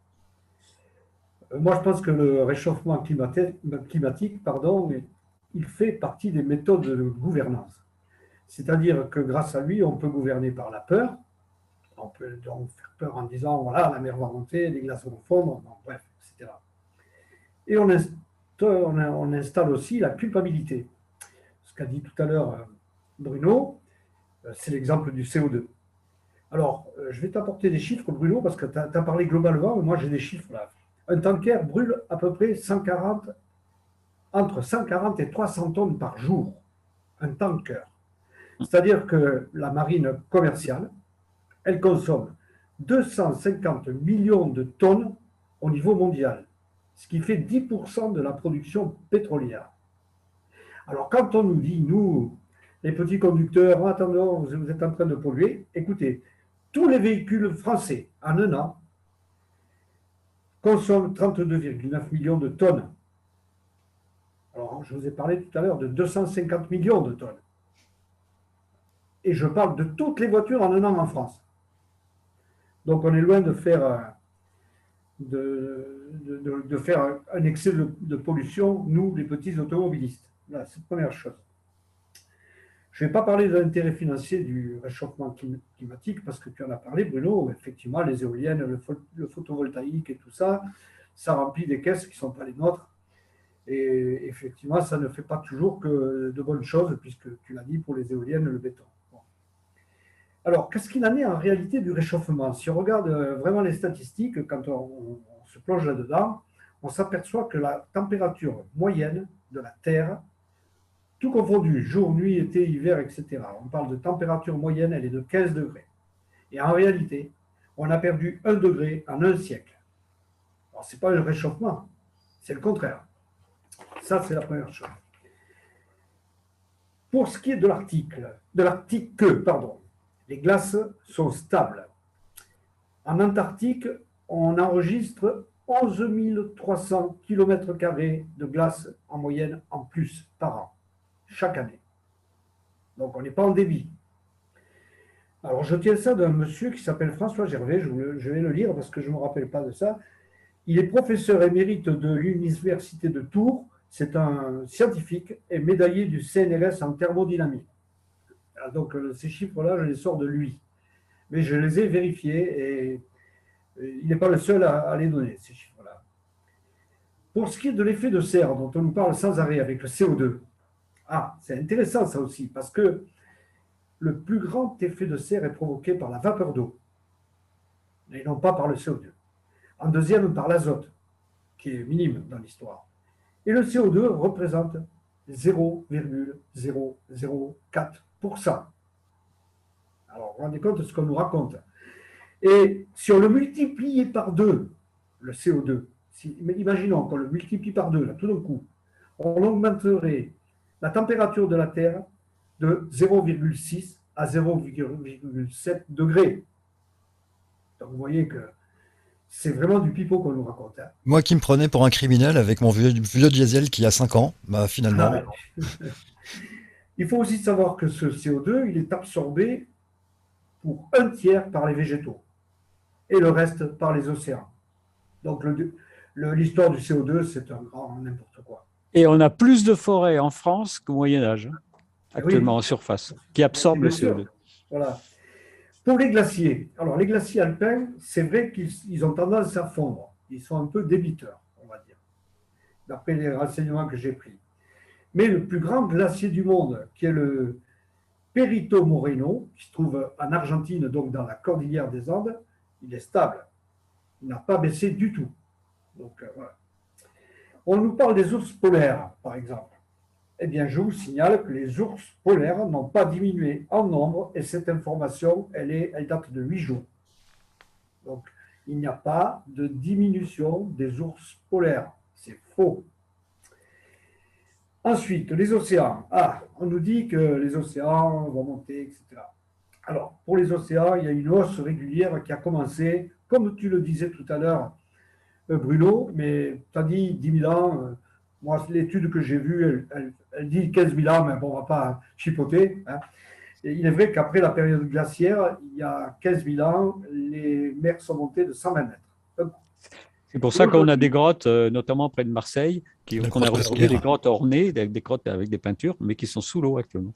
Moi, je pense que le réchauffement climatique, il fait partie des méthodes de gouvernance. C'est-à-dire que grâce à lui, on peut gouverner par la peur. On peut donc faire peur en disant, voilà, la mer va monter, les glaces vont fondre, bref, etc. Et on installe aussi la culpabilité. Ce qu'a dit tout à l'heure Bruno, c'est l'exemple du CO2. Alors, je vais t'apporter des chiffres, Bruno, parce que tu as parlé globalement, mais moi j'ai des chiffres là. Un tanker brûle à peu près entre 140 et 300 tonnes par jour. Un tanker. C'est-à-dire que la marine commerciale, elle consomme 250 millions de tonnes au niveau mondial, ce qui fait 10% de la production pétrolière. Alors, quand on nous dit, nous, les petits conducteurs, attendons, vous êtes en train de polluer, écoutez, tous les véhicules français, en un an, consomment 32,9 millions de tonnes. Alors, je vous ai parlé tout à l'heure de 250 millions de tonnes. Et je parle de toutes les voitures en un an en France. Donc, on est loin de faire un excès de pollution, nous, les petits automobilistes. Là, c'est la première chose. Je ne vais pas parler de l'intérêt financier du réchauffement climatique parce que tu en as parlé, Bruno. Effectivement, les éoliennes, le photovoltaïque et tout ça, ça remplit des caisses qui ne sont pas les nôtres. Et effectivement, ça ne fait pas toujours que de bonnes choses, puisque tu l'as dit pour les éoliennes, le béton. Bon. Alors, qu'est-ce qu'il en est en réalité du réchauffement? Si on regarde vraiment les statistiques, quand on se plonge là-dedans, on s'aperçoit que la température moyenne de la Terre, tout confondu, jour, nuit, été, hiver, etc., on parle de température moyenne, elle est de 15 degrés. Et en réalité, on a perdu 1 degré en un siècle. Alors, ce n'est pas le réchauffement, c'est le contraire. Ça, c'est la première chose. Pour ce qui est de l'Arctique, les glaces sont stables. En Antarctique, on enregistre 11 300 km² de glace en moyenne en plus par an, chaque année. Donc, on n'est pas en débit. Alors, je tiens ça d'un monsieur qui s'appelle François Gervais, je vais le lire parce que je ne me rappelle pas de ça. Il est professeur émérite de l'Université de Tours, c'est un scientifique et médaillé du CNRS en thermodynamique. Donc, ces chiffres-là, je les sors de lui. Mais je les ai vérifiés et il n'est pas le seul à les donner, ces chiffres-là. Pour ce qui est de l'effet de serre, dont on nous parle sans arrêt avec le CO2, c'est intéressant ça aussi, parce que le plus grand effet de serre est provoqué par la vapeur d'eau, et non pas par le CO2. En deuxième, par l'azote, qui est minime dans l'histoire. Et le CO2 représente 0,004%. Alors, vous vous rendez compte de ce qu'on nous raconte. Et si on le multiplie par 2, le CO2, imaginons qu'on le multiplie par 2, là, tout d'un coup, on augmenterait la température de la Terre de 0,6 à 0,7 degrés. Donc, vous voyez que c'est vraiment du pipeau qu'on nous raconte. Hein. Moi qui me prenais pour un criminel avec mon vieux diesel qui a 5 ans, finalement... Il faut aussi savoir que ce CO2, il est absorbé pour 1/3 par les végétaux et le reste par les océans. Donc l'histoire du CO2, c'est un grand n'importe quoi. Et on a plus de forêts en France qu'au Moyen-Âge, actuellement en surface, qui absorbent le CO2. Voilà. Pour les glaciers, alors les glaciers alpins, c'est vrai qu'ils ont tendance à fondre. Ils sont un peu débiteurs, on va dire, d'après les renseignements que j'ai pris. Mais le plus grand glacier du monde, qui est le Perito Moreno, qui se trouve en Argentine, donc dans la cordillère des Andes, il est stable. Il n'a pas baissé du tout. Donc, voilà. On nous parle des ours polaires, par exemple. Eh bien, je vous signale que les ours polaires n'ont pas diminué en nombre et cette information, elle date de 8 jours. Donc, il n'y a pas de diminution des ours polaires. C'est faux. Ensuite, les océans. On nous dit que les océans vont monter, etc. Alors, pour les océans, il y a une hausse régulière qui a commencé, comme tu le disais tout à l'heure, Bruno, mais tu as dit 10 000 ans. Moi, l'étude que j'ai vue, elle dit 15 000 ans, mais bon, on ne va pas chipoter. Hein. Et il est vrai qu'après la période glaciaire, il y a 15 000 ans, les mers sont montées de 120 mètres. C'est pour ça qu'on a des grottes, notamment près de Marseille, qu'on a retrouvé des grottes ornées, des grottes avec des peintures, mais qui sont sous l'eau actuellement.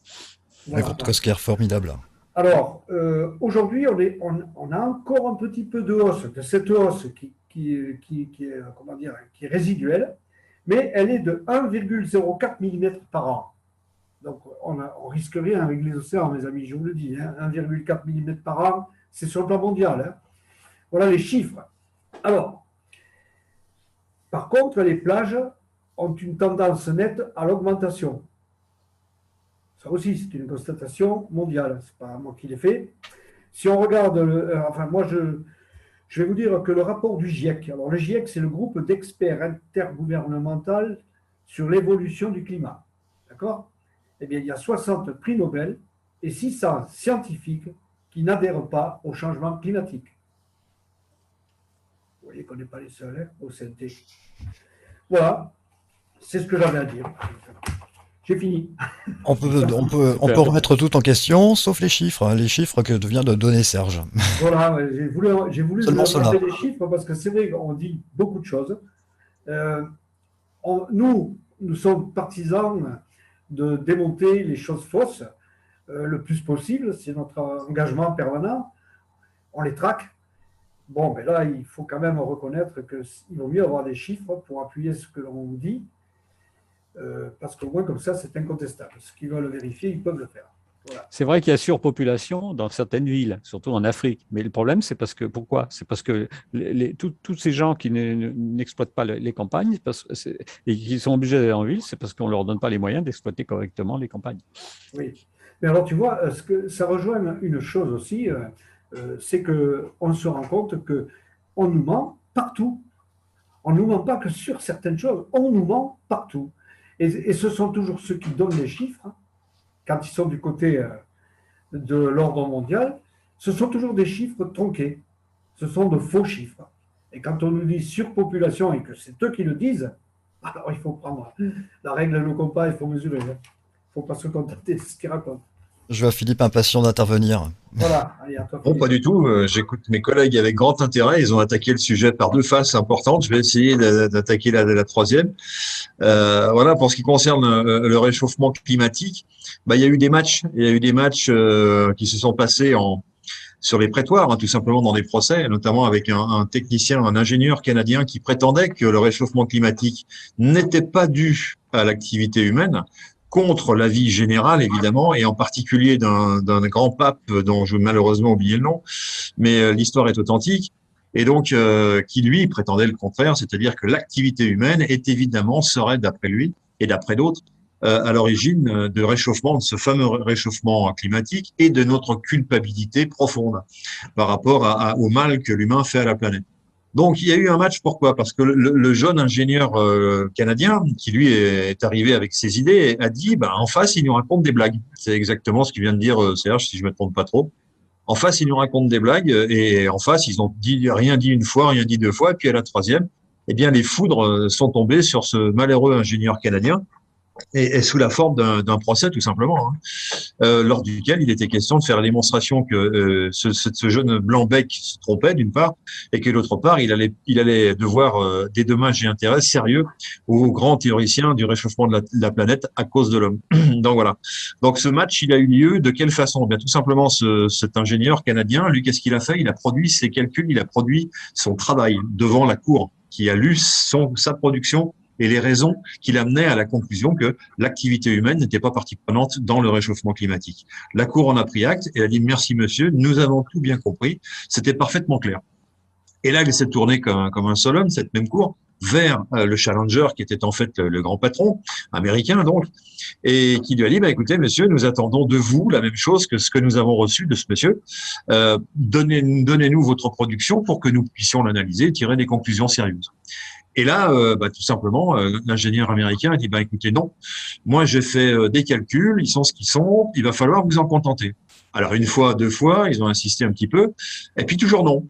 La grotte Cosquer, formidable. Alors, aujourd'hui, on a encore un petit peu de hausse, de cette hausse qui est résiduelle, mais elle est de 1,04 mm par an. Donc, on risque rien avec les océans, mes amis, je vous le dis. 1,4 mm par an, c'est sur le plan mondial. Hein. Voilà les chiffres. Alors, par contre, les plages ont une tendance nette à l'augmentation. Ça aussi, c'est une constatation mondiale. Ce n'est pas moi qui l'ai fait. Si on regarde, moi, je vais vous dire que le rapport du GIEC, alors le GIEC, c'est le groupe d'experts intergouvernemental sur l'évolution du climat. D'accord ? Eh bien, il y a 60 prix Nobel et 600 scientifiques qui n'adhèrent pas au changement climatique. Vous voyez qu'on n'est pas les seuls au CNT. Voilà, c'est ce que j'avais à dire. J'ai fini. On peut remettre tout en question, sauf les chiffres que vient de donner Serge. Voilà, j'ai voulu Seulement regarder les chiffres parce que c'est vrai qu'on dit beaucoup de choses. Nous sommes partisans de démonter les choses fausses le plus possible. C'est notre engagement permanent. On les traque. Bon, mais là, il faut quand même reconnaître qu'il vaut mieux avoir des chiffres pour appuyer ce que l'on dit, parce qu'au moins, comme ça, c'est incontestable. Ceux qui veulent le vérifier, ils peuvent le faire. C'est vrai qu'il y a surpopulation dans certaines villes, surtout en Afrique. Mais le problème, c'est parce que pourquoi? C'est parce que tous ces gens qui n'exploitent pas les campagnes et qui sont obligés d'aller en ville, c'est parce qu'on ne leur donne pas les moyens d'exploiter correctement les campagnes. Oui. Mais alors, tu vois, ça rejoint une chose aussi, c'est qu'on se rend compte qu'on nous ment partout. On ne nous ment pas que sur certaines choses, on nous ment partout. Et ce sont toujours ceux qui donnent les chiffres, hein, quand ils sont du côté de l'ordre mondial, ce sont toujours des chiffres tronqués. Ce sont de faux chiffres. Et quand on nous dit surpopulation et que c'est eux qui le disent, alors il faut prendre la règle et le compas, il faut mesurer. Il ne faut pas se contenter de ce qu'ils racontent. Je vois Philippe impatient d'intervenir. Voilà, allez, à toi. Non, pas du tout. J'écoute mes collègues avec grand intérêt. Ils ont attaqué le sujet par deux faces importantes. Je vais essayer d'attaquer la troisième. Voilà, pour ce qui concerne le réchauffement climatique, il y a eu des matchs. Il y a eu des matchs qui se sont passés sur les prétoires, hein, tout simplement dans des procès, notamment avec un technicien, un ingénieur canadien qui prétendait que le réchauffement climatique n'était pas dû à l'activité humaine, contre l'avis général, évidemment, et en particulier d'un grand pape dont je vais malheureusement oublier le nom, mais l'histoire est authentique, et donc qui, lui, prétendait le contraire, c'est-à-dire que l'activité humaine serait, d'après lui, et d'après d'autres, à l'origine de réchauffement, de ce fameux réchauffement climatique, et de notre culpabilité profonde par rapport au mal que l'humain fait à la planète. Donc, il y a eu un match. Pourquoi? Parce que le jeune ingénieur canadien, qui lui est arrivé avec ses idées, a dit, en face, il nous raconte des blagues. C'est exactement ce qu'il vient de dire Serge, si je me trompe pas trop. En face, il nous raconte des blagues, et en face, ils ont rien dit une fois, rien dit deux fois, et puis à la troisième, eh bien, les foudres sont tombées sur ce malheureux ingénieur canadien, et sous la forme d'un procès, tout simplement, hein, lors duquel il était question de faire la démonstration que ce jeune blanc-bec se trompait, d'une part, et que d'autre part, il allait devoir des dommages et intérêts sérieux aux grands théoriciens du réchauffement de la planète à cause de l'homme. Donc voilà. Donc ce match, il a eu lieu de quelle façon? Bien, tout simplement, cet ingénieur canadien, lui, qu'est-ce qu'il a fait? Il a produit ses calculs, il a produit son travail devant la cour, qui a lu sa production et les raisons qui l'amenaient à la conclusion que l'activité humaine n'était pas partie prenante dans le réchauffement climatique. La Cour en a pris acte et a dit « Merci monsieur, nous avons tout bien compris, c'était parfaitement clair ». Et là, il s'est tourné comme un seul homme, cette même Cour, vers le challenger, qui était en fait le grand patron, américain donc, et qui lui a dit écoutez monsieur, nous attendons de vous la même chose que ce que nous avons reçu de ce monsieur. Donnez-nous votre production pour que nous puissions l'analyser et tirer des conclusions sérieuses. Et là, tout simplement, l'ingénieur américain a dit écoutez, non, moi j'ai fait des calculs, ils sont ce qu'ils sont, il va falloir vous en contenter. Alors une fois, deux fois, ils ont insisté un petit peu, et puis toujours non.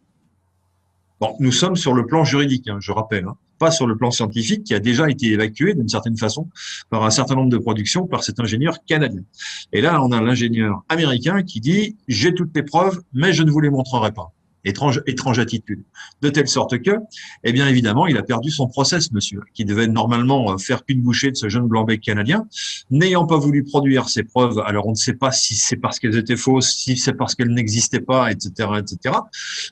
Bon, nous sommes sur le plan juridique, je rappelle, pas sur le plan scientifique qui a déjà été évacué d'une certaine façon par un certain nombre de productions par cet ingénieur canadien. Et là, on a l'ingénieur américain qui dit j'ai toutes les preuves, mais je ne vous les montrerai pas. Étrange attitude. De telle sorte que, eh bien évidemment, il a perdu son procès, ce monsieur, qui devait normalement faire qu'une bouchée de ce jeune blanc-bec canadien, n'ayant pas voulu produire ses preuves. Alors on ne sait pas si c'est parce qu'elles étaient fausses, si c'est parce qu'elles n'existaient pas, etc., etc.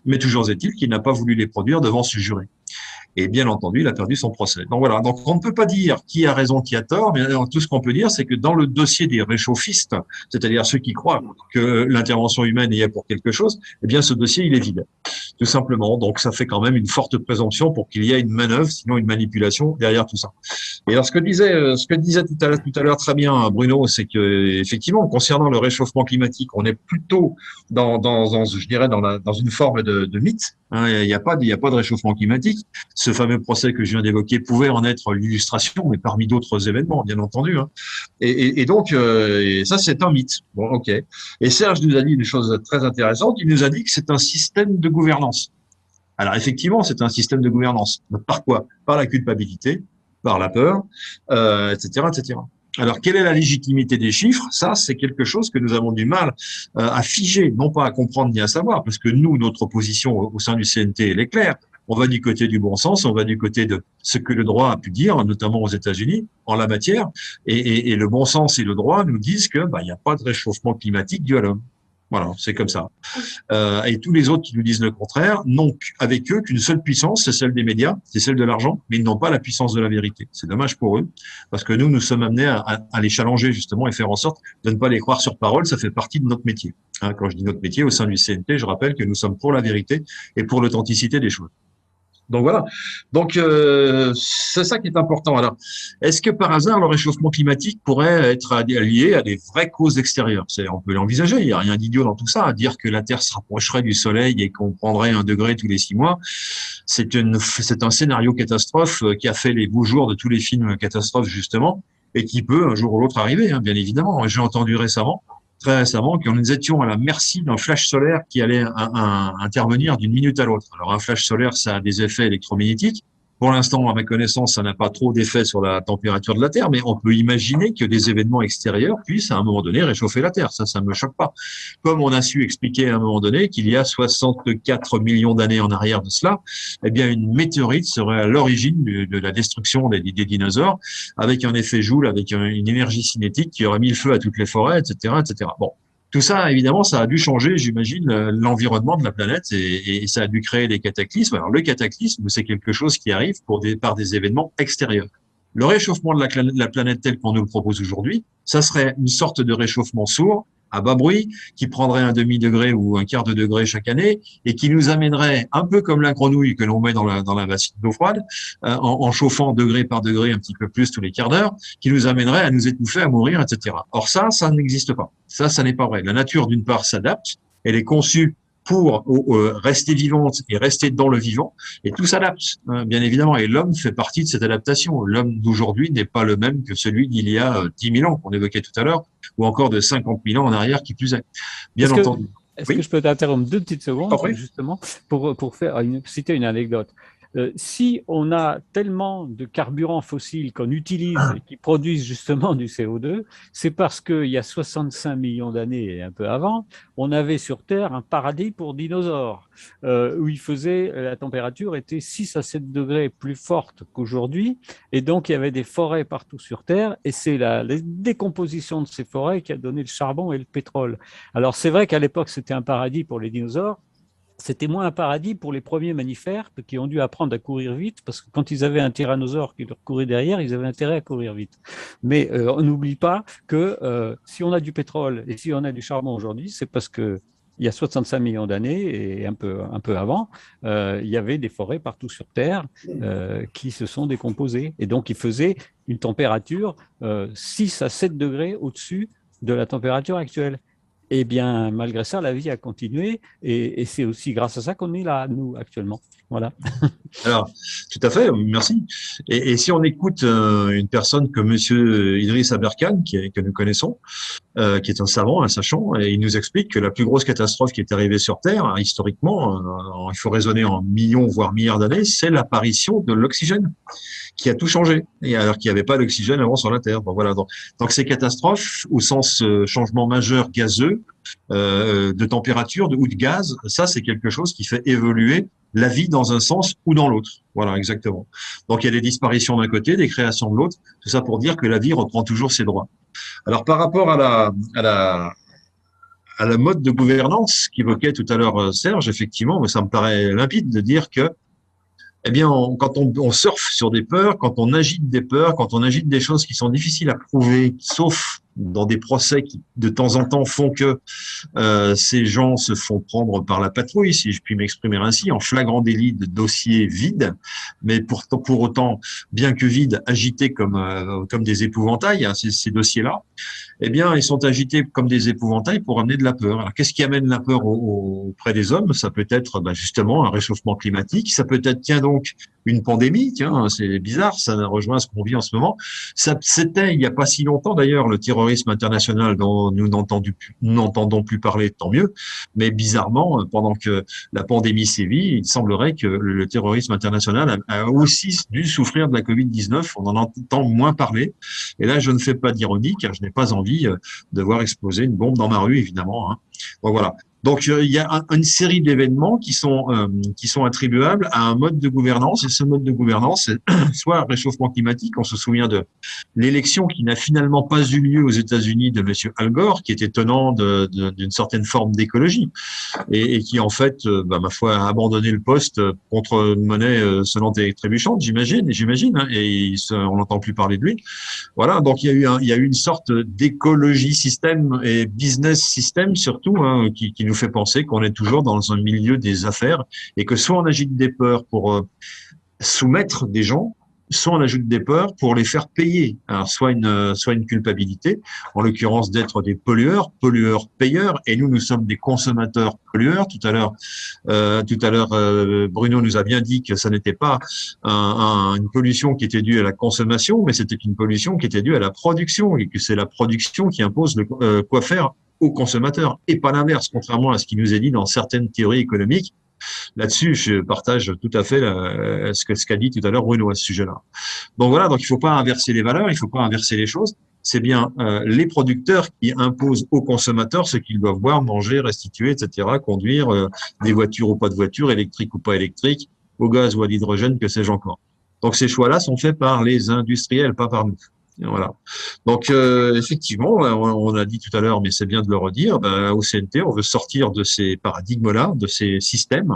Mais toujours est-il qu'il n'a pas voulu les produire devant ce jury. Et bien entendu, il a perdu son procès. Donc voilà. Donc on ne peut pas dire qui a raison, qui a tort, mais tout ce qu'on peut dire, c'est que dans le dossier des réchauffistes, c'est-à-dire ceux qui croient que l'intervention humaine y est pour quelque chose, eh bien ce dossier, il est vide. Tout simplement. Donc ça fait quand même une forte présomption pour qu'il y ait une manœuvre, sinon une manipulation derrière tout ça. Et alors ce que disait tout à l'heure très bien Bruno, c'est que effectivement, concernant le réchauffement climatique, on est plutôt dans une forme de mythe. Il n'y a pas de réchauffement climatique. Ce fameux procès que je viens d'évoquer pouvait en être l'illustration, mais parmi d'autres événements, bien entendu. Et donc, ça, c'est un mythe. Bon, ok. Et Serge nous a dit une chose très intéressante. Il nous a dit que c'est un système de gouvernance. Alors, effectivement, c'est un système de gouvernance. Par quoi? Par la culpabilité, par la peur, etc., etc. Alors, quelle est la légitimité des chiffres? Ça, c'est quelque chose que nous avons du mal à figer, non pas à comprendre ni à savoir, parce que nous, notre position au sein du CNT, elle est claire. On va du côté du bon sens, on va du côté de ce que le droit a pu dire, notamment aux États-Unis, en la matière. Et le bon sens et le droit nous disent que il n'y a pas de réchauffement climatique dû à l'homme. Voilà, c'est comme ça. Et tous les autres qui nous disent le contraire n'ont avec eux qu'une seule puissance, c'est celle des médias, c'est celle de l'argent, mais ils n'ont pas la puissance de la vérité. C'est dommage pour eux, parce que nous sommes amenés à les challenger justement et faire en sorte de ne pas les croire sur parole. Ça fait partie de notre métier. Hein, quand je dis notre métier au sein du CNT, je rappelle que nous sommes pour la vérité et pour l'authenticité des choses. Donc voilà. Donc c'est ça qui est important. Alors, est-ce que par hasard le réchauffement climatique pourrait être lié à des vraies causes extérieures? On peut l'envisager. Il n'y a rien d'idiot dans tout ça. À dire que la Terre se rapprocherait du Soleil et qu'on prendrait 1 degré tous les 6 mois, c'est un scénario catastrophe qui a fait les beaux jours de tous les films catastrophes justement, et qui peut un jour ou l'autre arriver, hein, bien évidemment. J'ai entendu très récemment, que nous étions à la merci d'un flash solaire qui allait intervenir d'une minute à l'autre. Alors, un flash solaire, ça a des effets électromagnétiques. Pour l'instant, à ma connaissance, ça n'a pas trop d'effet sur la température de la Terre, mais on peut imaginer que des événements extérieurs puissent, à un moment donné, réchauffer la Terre. Ça me choque pas. Comme on a su expliquer à un moment donné qu'il y a 64 millions d'années en arrière de cela, eh bien, une météorite serait à l'origine de la destruction des dinosaures, avec un effet Joule, avec une énergie cinétique qui aurait mis le feu à toutes les forêts, etc., etc. Bon. Tout ça, évidemment, ça a dû changer, j'imagine, l'environnement de la planète et ça a dû créer des cataclysmes. Alors, le cataclysme, c'est quelque chose qui arrive par des événements extérieurs. Le réchauffement de la planète tel qu'on nous le propose aujourd'hui, ça serait une sorte de réchauffement sourd, à bas bruit, qui prendrait 1/2 degré ou 1/4 de degré chaque année et qui nous amènerait, un peu comme la grenouille que l'on met dans la bassine d'eau froide, en chauffant degré par degré un petit peu plus tous les quarts d'heure, qui nous amènerait à nous étouffer, à mourir, etc. Or ça n'existe pas. Ça n'est pas vrai. La nature, d'une part, s'adapte. Elle est conçue pour rester vivante et rester dans le vivant, et tout s'adapte, hein, bien évidemment. Et l'homme fait partie de cette adaptation. L'homme d'aujourd'hui n'est pas le même que celui d'il y a 10 000 ans, qu'on évoquait tout à l'heure, ou encore de 50 000 ans en arrière, qui plus est. Bien entendu. Est-ce que je peux t'interrompre 2 petites secondes, justement, pour citer une anecdote? Si on a tellement de carburants fossiles qu'on utilise et qui produisent justement du CO2, c'est parce qu'il y a 65 millions d'années et un peu avant, on avait sur Terre un paradis pour dinosaures, où la température était 6 à 7 degrés plus forte qu'aujourd'hui, et donc il y avait des forêts partout sur Terre, et c'est la décomposition de ces forêts qui a donné le charbon et le pétrole. Alors c'est vrai qu'à l'époque c'était un paradis pour les dinosaures. C'était moins un paradis pour les premiers mammifères qui ont dû apprendre à courir vite, parce que quand ils avaient un tyrannosaure qui leur courait derrière, ils avaient intérêt à courir vite. Mais on n'oublie pas que si on a du pétrole et si on a du charbon aujourd'hui, c'est parce que il y a 65 millions d'années et un peu avant, il y avait des forêts partout sur Terre qui se sont décomposées. Et donc, ils faisaient une température 6 à 7 degrés au-dessus de la température actuelle. Eh bien, malgré ça, la vie a continué et c'est aussi grâce à ça qu'on est là, nous, actuellement. Voilà. Alors, tout à fait, merci. Et si on écoute une personne comme Monsieur Idriss Aberkan, que nous connaissons, qui est un savant, un sachant, et il nous explique que la plus grosse catastrophe qui est arrivée sur Terre, hein, historiquement, il faut raisonner en millions, voire milliards d'années, c'est l'apparition de l'oxygène, qui a tout changé. Et alors qu'il n'y avait pas d'oxygène avant sur la Terre. Bon, voilà. Donc ces catastrophes, au sens changement majeur gazeux, de température ou de gaz, ça c'est quelque chose qui fait évoluer la vie dans un sens ou dans l'autre. Voilà, exactement. Donc il y a des disparitions d'un côté, des créations de l'autre. Tout ça pour dire que la vie reprend toujours ses droits. Alors par rapport à la mode de gouvernance qu'évoquait tout à l'heure Serge, effectivement, ça me paraît limpide de dire que eh bien, quand on surfe sur des peurs, quand on agite des peurs, quand on agite des choses qui sont difficiles à prouver, sauf dans des procès qui, de temps en temps, font que ces gens se font prendre par la patrouille, si je puis m'exprimer ainsi, en flagrant délit de dossiers vides, mais pour autant, bien que vides, agités comme des épouvantails, hein, ces dossiers-là, eh bien, ils sont agités comme des épouvantails pour amener de la peur. Alors, qu'est-ce qui amène la peur auprès des hommes? Ça peut être justement un réchauffement climatique, ça peut être, tiens donc, une pandémie, tiens, c'est bizarre, ça rejoint ce qu'on vit en ce moment. C'était, il n'y a pas si longtemps d'ailleurs, le terrorisme international dont nous n'entendons plus parler, tant mieux, mais bizarrement, pendant que la pandémie sévit, il semblerait que le terrorisme international a aussi dû souffrir de la Covid-19, on en entend moins parler, et là je ne fais pas d'ironie, car je n'ai pas envie de voir exploser une bombe dans ma rue, évidemment, hein. Donc voilà. Donc, il y a une série d'événements qui sont attribuables à un mode de gouvernance. Et ce mode de gouvernance, c'est soit un réchauffement climatique. On se souvient de l'élection qui n'a finalement pas eu lieu aux États-Unis de Monsieur Al Gore, qui était tenant d'une certaine forme d'écologie et qui, en fait, ma foi, a abandonné le poste contre une monnaie sonnante et trébuchante, j'imagine, hein, et on n'entend plus parler de lui. Voilà. Donc, il y a eu une sorte d'écologie système et business système surtout, hein, qui nous fait penser qu'on est toujours dans un milieu des affaires et que soit on agite des peurs pour soumettre des gens, soit on ajoute des peurs pour les faire payer. Alors, soit une culpabilité, en l'occurrence d'être des pollueurs payeurs, et nous sommes des consommateurs pollueurs. Tout à l'heure, Bruno nous a bien dit que ça n'était pas une pollution qui était due à la consommation, mais c'était une pollution qui était due à la production, et que c'est la production qui impose quoi faire aux consommateurs, et pas l'inverse, contrairement à ce qui nous est dit dans certaines théories économiques. Là-dessus, je partage tout à fait ce qu'a dit tout à l'heure Bruno à ce sujet-là. Donc voilà, donc il ne faut pas inverser les valeurs, il ne faut pas inverser les choses. C'est bien les producteurs qui imposent aux consommateurs ce qu'ils doivent boire, manger, restituer, etc., conduire des voitures ou pas de voitures, électriques ou pas électriques, au gaz ou à l'hydrogène, que sais-je encore. Donc ces choix-là sont faits par les industriels, pas par nous. Voilà. Donc effectivement, on a dit tout à l'heure, mais c'est bien de le redire, au CNT, on veut sortir de ces paradigmes-là, de ces systèmes.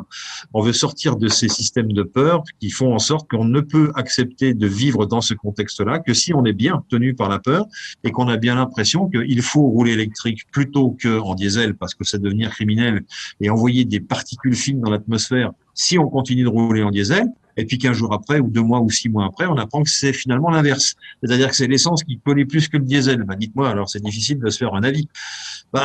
On veut sortir de ces systèmes de peur qui font en sorte qu'on ne peut accepter de vivre dans ce contexte-là que si on est bien tenu par la peur et qu'on a bien l'impression qu'il faut rouler électrique plutôt qu'en diesel parce que c'est devenir criminel et envoyer des particules fines dans l'atmosphère si on continue de rouler en diesel. Et puis 15 jours après, ou 2 mois, ou 6 mois après, on apprend que c'est finalement l'inverse. C'est-à-dire que c'est l'essence qui pollue plus que le diesel. Dites-moi, alors c'est difficile de se faire un avis.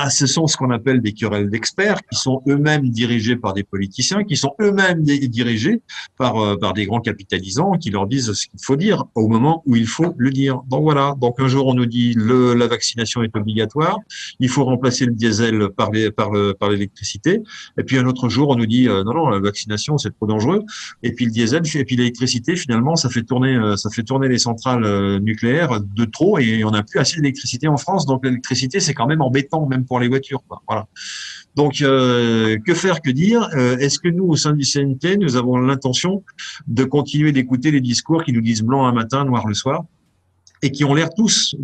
Ce sont ce qu'on appelle des querelles d'experts, qui sont eux-mêmes dirigés par des politiciens, qui sont eux-mêmes dirigés par des grands capitalisants, qui leur disent ce qu'il faut dire au moment où il faut le dire. Donc voilà. Donc un jour, on nous dit la vaccination est obligatoire, il faut remplacer le diesel par l'électricité. Et puis un autre jour, on nous dit non, la vaccination c'est trop dangereux. Et puis le diesel, et puis l'électricité, finalement, ça fait tourner les centrales nucléaires de trop, et on n'a plus assez d'électricité en France. Donc l'électricité, c'est quand même embêtant, même pour les voitures, quoi. Voilà. Donc que faire, que dire? Est-ce que nous, au sein du CNT, nous avons l'intention de continuer d'écouter les discours qui nous disent blanc un matin, noir le soir, et qui ont l'air tous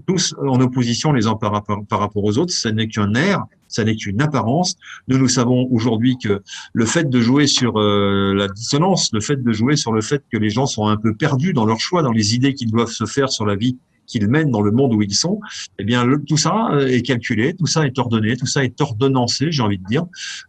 en opposition les uns par rapport aux autres? Ce n'est qu'un air, ça n'est qu'une apparence. Nous savons aujourd'hui que le fait de jouer sur la dissonance, le fait de jouer sur le fait que les gens sont un peu perdus dans leur choix, dans les idées qu'ils doivent se faire sur la vie qu'ils mènent dans le monde où ils sont, eh bien tout ça est calculé, tout ça est ordonné, tout ça est ordonnancé, j'ai envie de dire,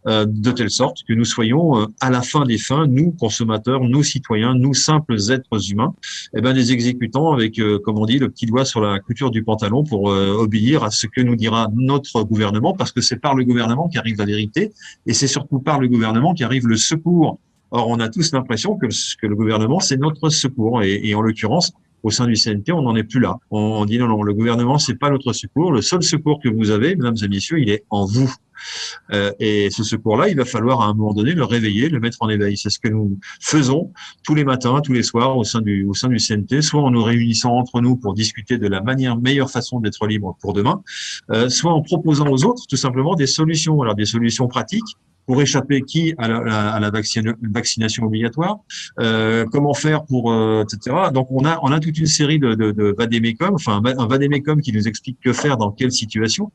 de telle sorte que nous soyons à la fin des fins, nous consommateurs, nous citoyens, nous simples êtres humains, des exécutants avec, comme on dit, le petit doigt sur la couture du pantalon pour obéir à ce que nous dira notre gouvernement, parce que c'est par le gouvernement qu'arrive la vérité, et c'est surtout par le gouvernement qu'arrive le secours. Or, on a tous l'impression que le gouvernement, c'est notre secours, et en l'occurrence, au sein du CNT, on n'en est plus là. On dit non, le gouvernement, c'est pas notre secours. Le seul secours que vous avez, mesdames et messieurs, il est en vous. Et ce secours-là, il va falloir à un moment donné le réveiller, le mettre en éveil. C'est ce que nous faisons tous les matins, tous les soirs au sein du CNT, soit en nous réunissant entre nous pour discuter de la meilleure façon d'être libre pour demain, soit en proposant aux autres tout simplement des solutions. Alors des solutions pratiques pour échapper à la vaccination obligatoire, comment faire pour etc. Donc on a toute une série de vadémécum, enfin un vadémécum qui nous explique que faire dans quelle situation.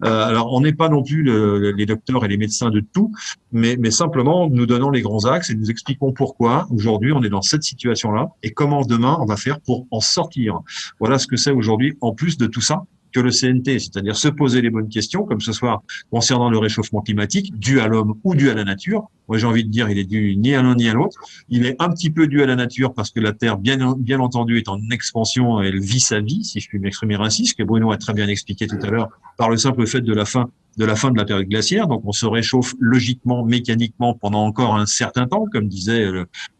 Alors on n'est pas non plus les docteurs et les médecins de tout, mais simplement nous donnons les grands axes et nous expliquons pourquoi aujourd'hui on est dans cette situation-là et comment demain on va faire pour en sortir. Voilà ce que c'est aujourd'hui, en plus de tout ça, que le CNT, c'est-à-dire se poser les bonnes questions, comme ce soir concernant le réchauffement climatique, dû à l'homme ou dû à la nature. Moi, j'ai envie de dire, il est dû ni à l'un ni à l'autre. Il est un petit peu dû à la nature parce que la Terre, bien entendu, est en expansion et elle vit sa vie, si je puis m'exprimer ainsi, ce que Bruno a très bien expliqué tout à l'heure, par le simple fait de la fin de la période glaciaire. Donc, on se réchauffe logiquement, mécaniquement pendant encore un certain temps, comme disait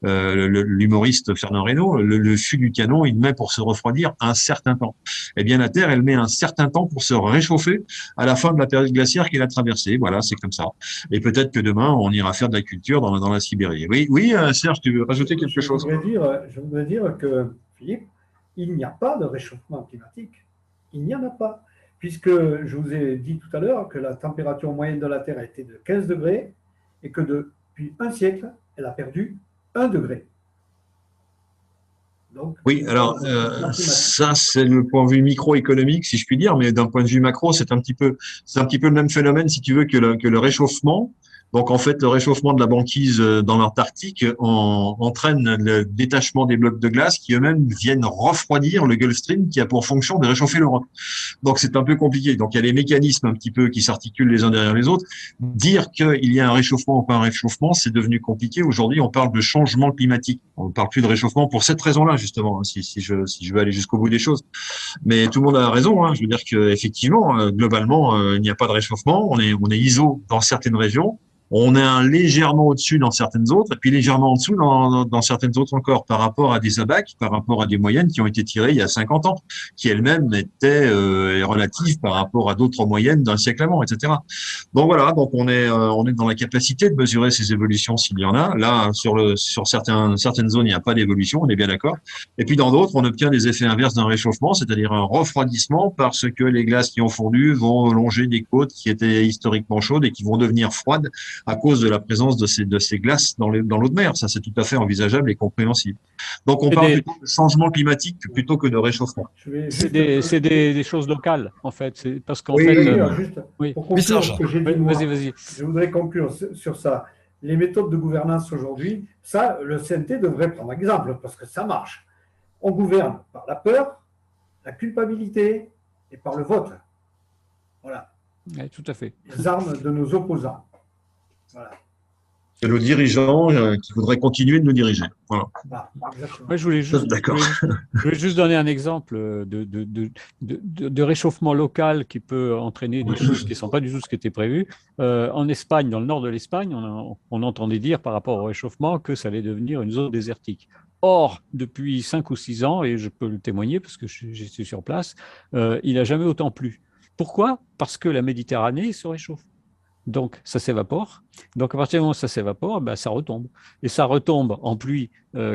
l'humoriste Fernand Reynaud. Le fût du canon, il met pour se refroidir un certain temps. Eh bien, la Terre, elle met un certain temps pour se réchauffer à la fin de la période glaciaire qu'elle a traversée. Voilà, c'est comme ça. Et peut-être que demain, on ira faire de la culture dans la Sibérie. Oui, Serge, tu veux rajouter quelque chose? Je voudrais dire que, Philippe, il n'y a pas de réchauffement climatique. Il n'y en a pas. puisque je vous ai dit tout à l'heure que la température moyenne de la Terre a été de 15 degrés et que depuis un siècle, elle a perdu 1 degré. Donc, oui, alors ça c'est le point de vue microéconomique, si je puis dire, mais d'un point de vue macro, c'est un petit peu le même phénomène, si tu veux, que le réchauffement. Donc en fait, le réchauffement de la banquise dans l'Antarctique entraîne le détachement des blocs de glace qui eux-mêmes viennent refroidir le Gulf Stream qui a pour fonction de réchauffer l'Europe. Donc c'est un peu compliqué. Donc il y a les mécanismes un petit peu qui s'articulent les uns derrière les autres. Dire qu'il y a un réchauffement ou pas un réchauffement, c'est devenu compliqué. Aujourd'hui, on parle de changement climatique. On ne parle plus de réchauffement pour cette raison-là, justement, hein, si je veux aller jusqu'au bout des choses. Mais tout le monde a raison, hein. Je veux dire qu'effectivement, globalement, il n'y a pas de réchauffement. On est ISO dans certaines régions. On est légèrement au-dessus dans certaines autres, et puis légèrement en dessous dans certaines autres encore, par rapport à des abacs, par rapport à des moyennes qui ont été tirées il y a 50 ans, qui elles-mêmes étaient relatives par rapport à d'autres moyennes d'un siècle avant, etc. Donc voilà, donc on est dans la capacité de mesurer ces évolutions s'il y en a. Là, sur certaines zones, il n'y a pas d'évolution, on est bien d'accord. Et puis dans d'autres, on obtient des effets inverses d'un réchauffement, c'est-à-dire un refroidissement, parce que les glaces qui ont fondu vont longer des côtes qui étaient historiquement chaudes et qui vont devenir froides à cause de la présence de ces glaces dans l'eau de mer. Ça, c'est tout à fait envisageable et compréhensible. Donc, on parle plutôt de changement climatique plutôt que de réchauffement. C'est des choses locales, en fait. C'est parce qu'en oui, fait... juste oui. pour conclure ce que j'ai dit, vas-y. Je voudrais conclure sur ça. Les méthodes de gouvernance aujourd'hui, ça, le CNT devrait prendre exemple parce que ça marche. On gouverne par la peur, la culpabilité et par le vote. Voilà. Oui, tout à fait. Les armes de nos opposants. Voilà. C'est nos dirigeants qui voudraient continuer de nous diriger. Voilà. Ouais, je voulais juste donner un exemple de réchauffement local qui peut entraîner des choses qui ne sont pas du tout ce qui était prévu. En Espagne, dans le nord de l'Espagne, on entendait dire par rapport au réchauffement que ça allait devenir une zone désertique. Or, depuis 5 ou 6 ans, et je peux le témoigner parce que j'étais sur place, il n'a jamais autant plu. Pourquoi ? Parce que la Méditerranée se réchauffe. Donc, ça s'évapore. Donc, à partir du moment où ça s'évapore, ça retombe. Et ça retombe en pluie.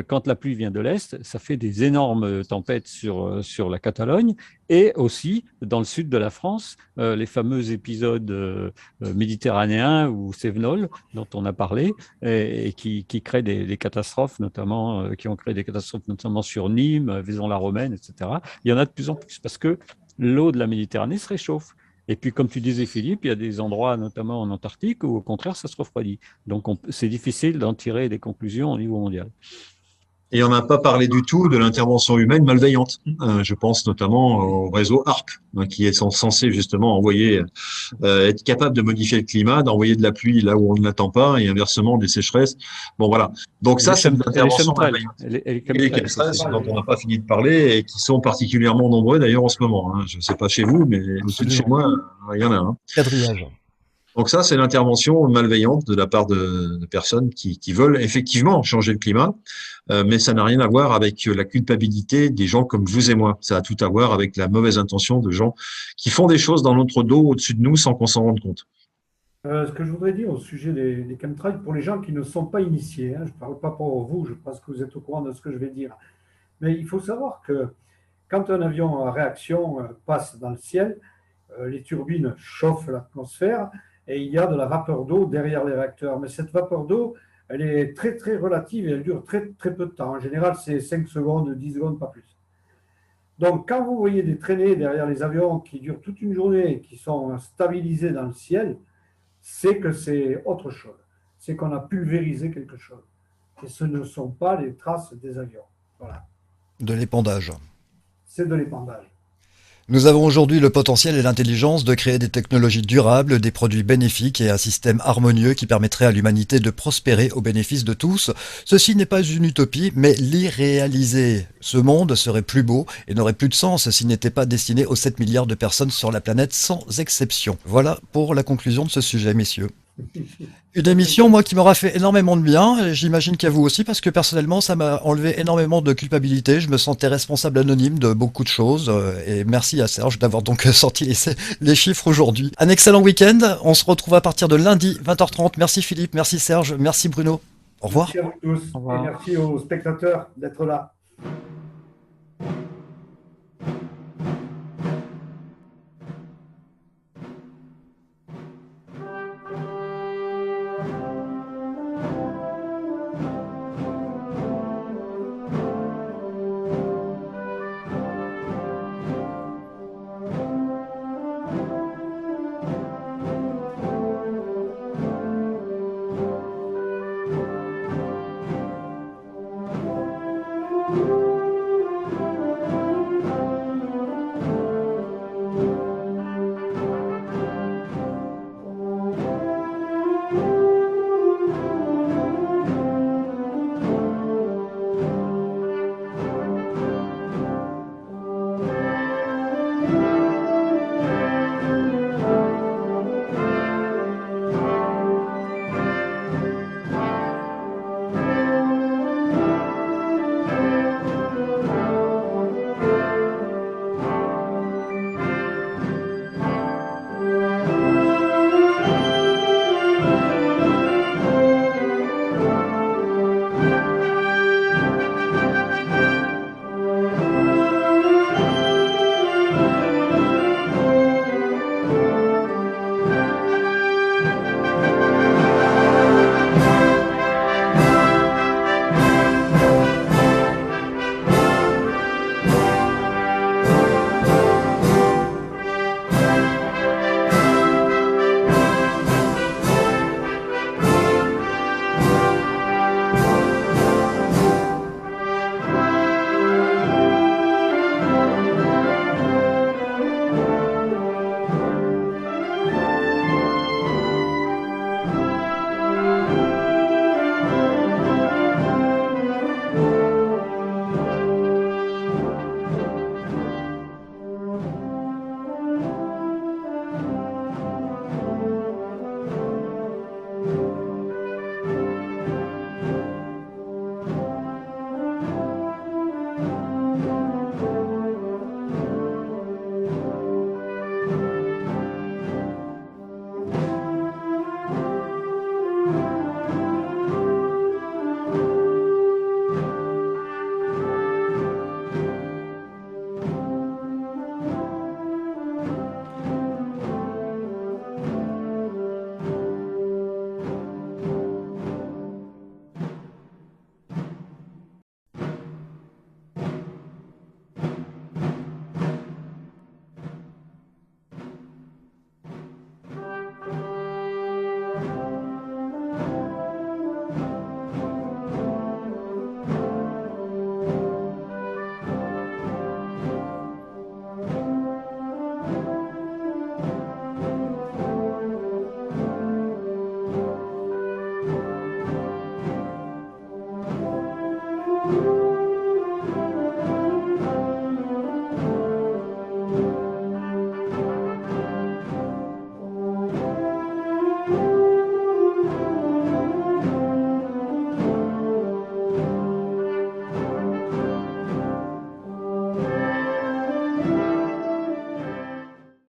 Quand la pluie vient de l'Est, ça fait des énormes tempêtes sur la Catalogne et aussi dans le sud de la France, les fameux épisodes méditerranéens ou cévenols dont on a parlé et qui créent des catastrophes, notamment, qui ont créé des catastrophes notamment sur Nîmes, Vaison-la-Romaine, etc. Il y en a de plus en plus parce que l'eau de la Méditerranée se réchauffe. Et puis, comme tu disais, Philippe, il y a des endroits, notamment en Antarctique, où au contraire, ça se refroidit. Donc, c'est difficile d'en tirer des conclusions au niveau mondial. Et on n'a pas parlé du tout de l'intervention humaine malveillante. Je pense notamment au réseau HARP, qui est censé justement envoyer, être capable de modifier le climat, d'envoyer de la pluie là où on ne l'attend pas, et inversement des sécheresses. Bon, voilà. Donc ça, c'est une intervention malveillante. Et les chemtrails, dont on n'a pas fini de parler, et qui sont particulièrement nombreux d'ailleurs en ce moment. Je ne sais pas chez vous, mais au-dessus de chez moi, il y en a. Quadrillage. Donc ça, c'est l'intervention malveillante de la part de personnes qui veulent effectivement changer le climat, mais ça n'a rien à voir avec la culpabilité des gens comme vous et moi. Ça a tout à voir avec la mauvaise intention de gens qui font des choses dans notre dos, au-dessus de nous, sans qu'on s'en rende compte. Ce que je voudrais dire au sujet des chemtrails, pour les gens qui ne sont pas initiés, je ne parle pas pour vous, je pense que vous êtes au courant de ce que je vais dire, mais il faut savoir que quand un avion à réaction passe dans le ciel, les turbines chauffent l'atmosphère, et il y a de la vapeur d'eau derrière les réacteurs. Mais cette vapeur d'eau, elle est très, très relative et elle dure très, très peu de temps. En général, c'est 5 secondes, 10 secondes, pas plus. Donc, quand vous voyez des traînées derrière les avions qui durent toute une journée et qui sont stabilisés dans le ciel, c'est que c'est autre chose. C'est qu'on a pulvérisé quelque chose. Et ce ne sont pas les traces des avions. Voilà. De l'épandage. C'est de l'épandage. Nous avons aujourd'hui le potentiel et l'intelligence de créer des technologies durables, des produits bénéfiques et un système harmonieux qui permettrait à l'humanité de prospérer au bénéfice de tous. Ceci n'est pas une utopie, mais l'irréalisé. Ce monde serait plus beau et n'aurait plus de sens s'il n'était pas destiné aux 7 milliards de personnes sur la planète sans exception. Voilà pour la conclusion de ce sujet, messieurs. Une émission, moi, qui m'aura fait énormément de bien, j'imagine qu'à vous aussi, parce que personnellement, ça m'a enlevé énormément de culpabilité, je me sentais responsable anonyme de beaucoup de choses, et merci à Serge d'avoir donc sorti les chiffres aujourd'hui. Un excellent week-end, on se retrouve à partir de lundi, 20h30, merci Philippe, merci Serge, merci Bruno, au revoir. Merci à vous tous, et merci aux spectateurs d'être là.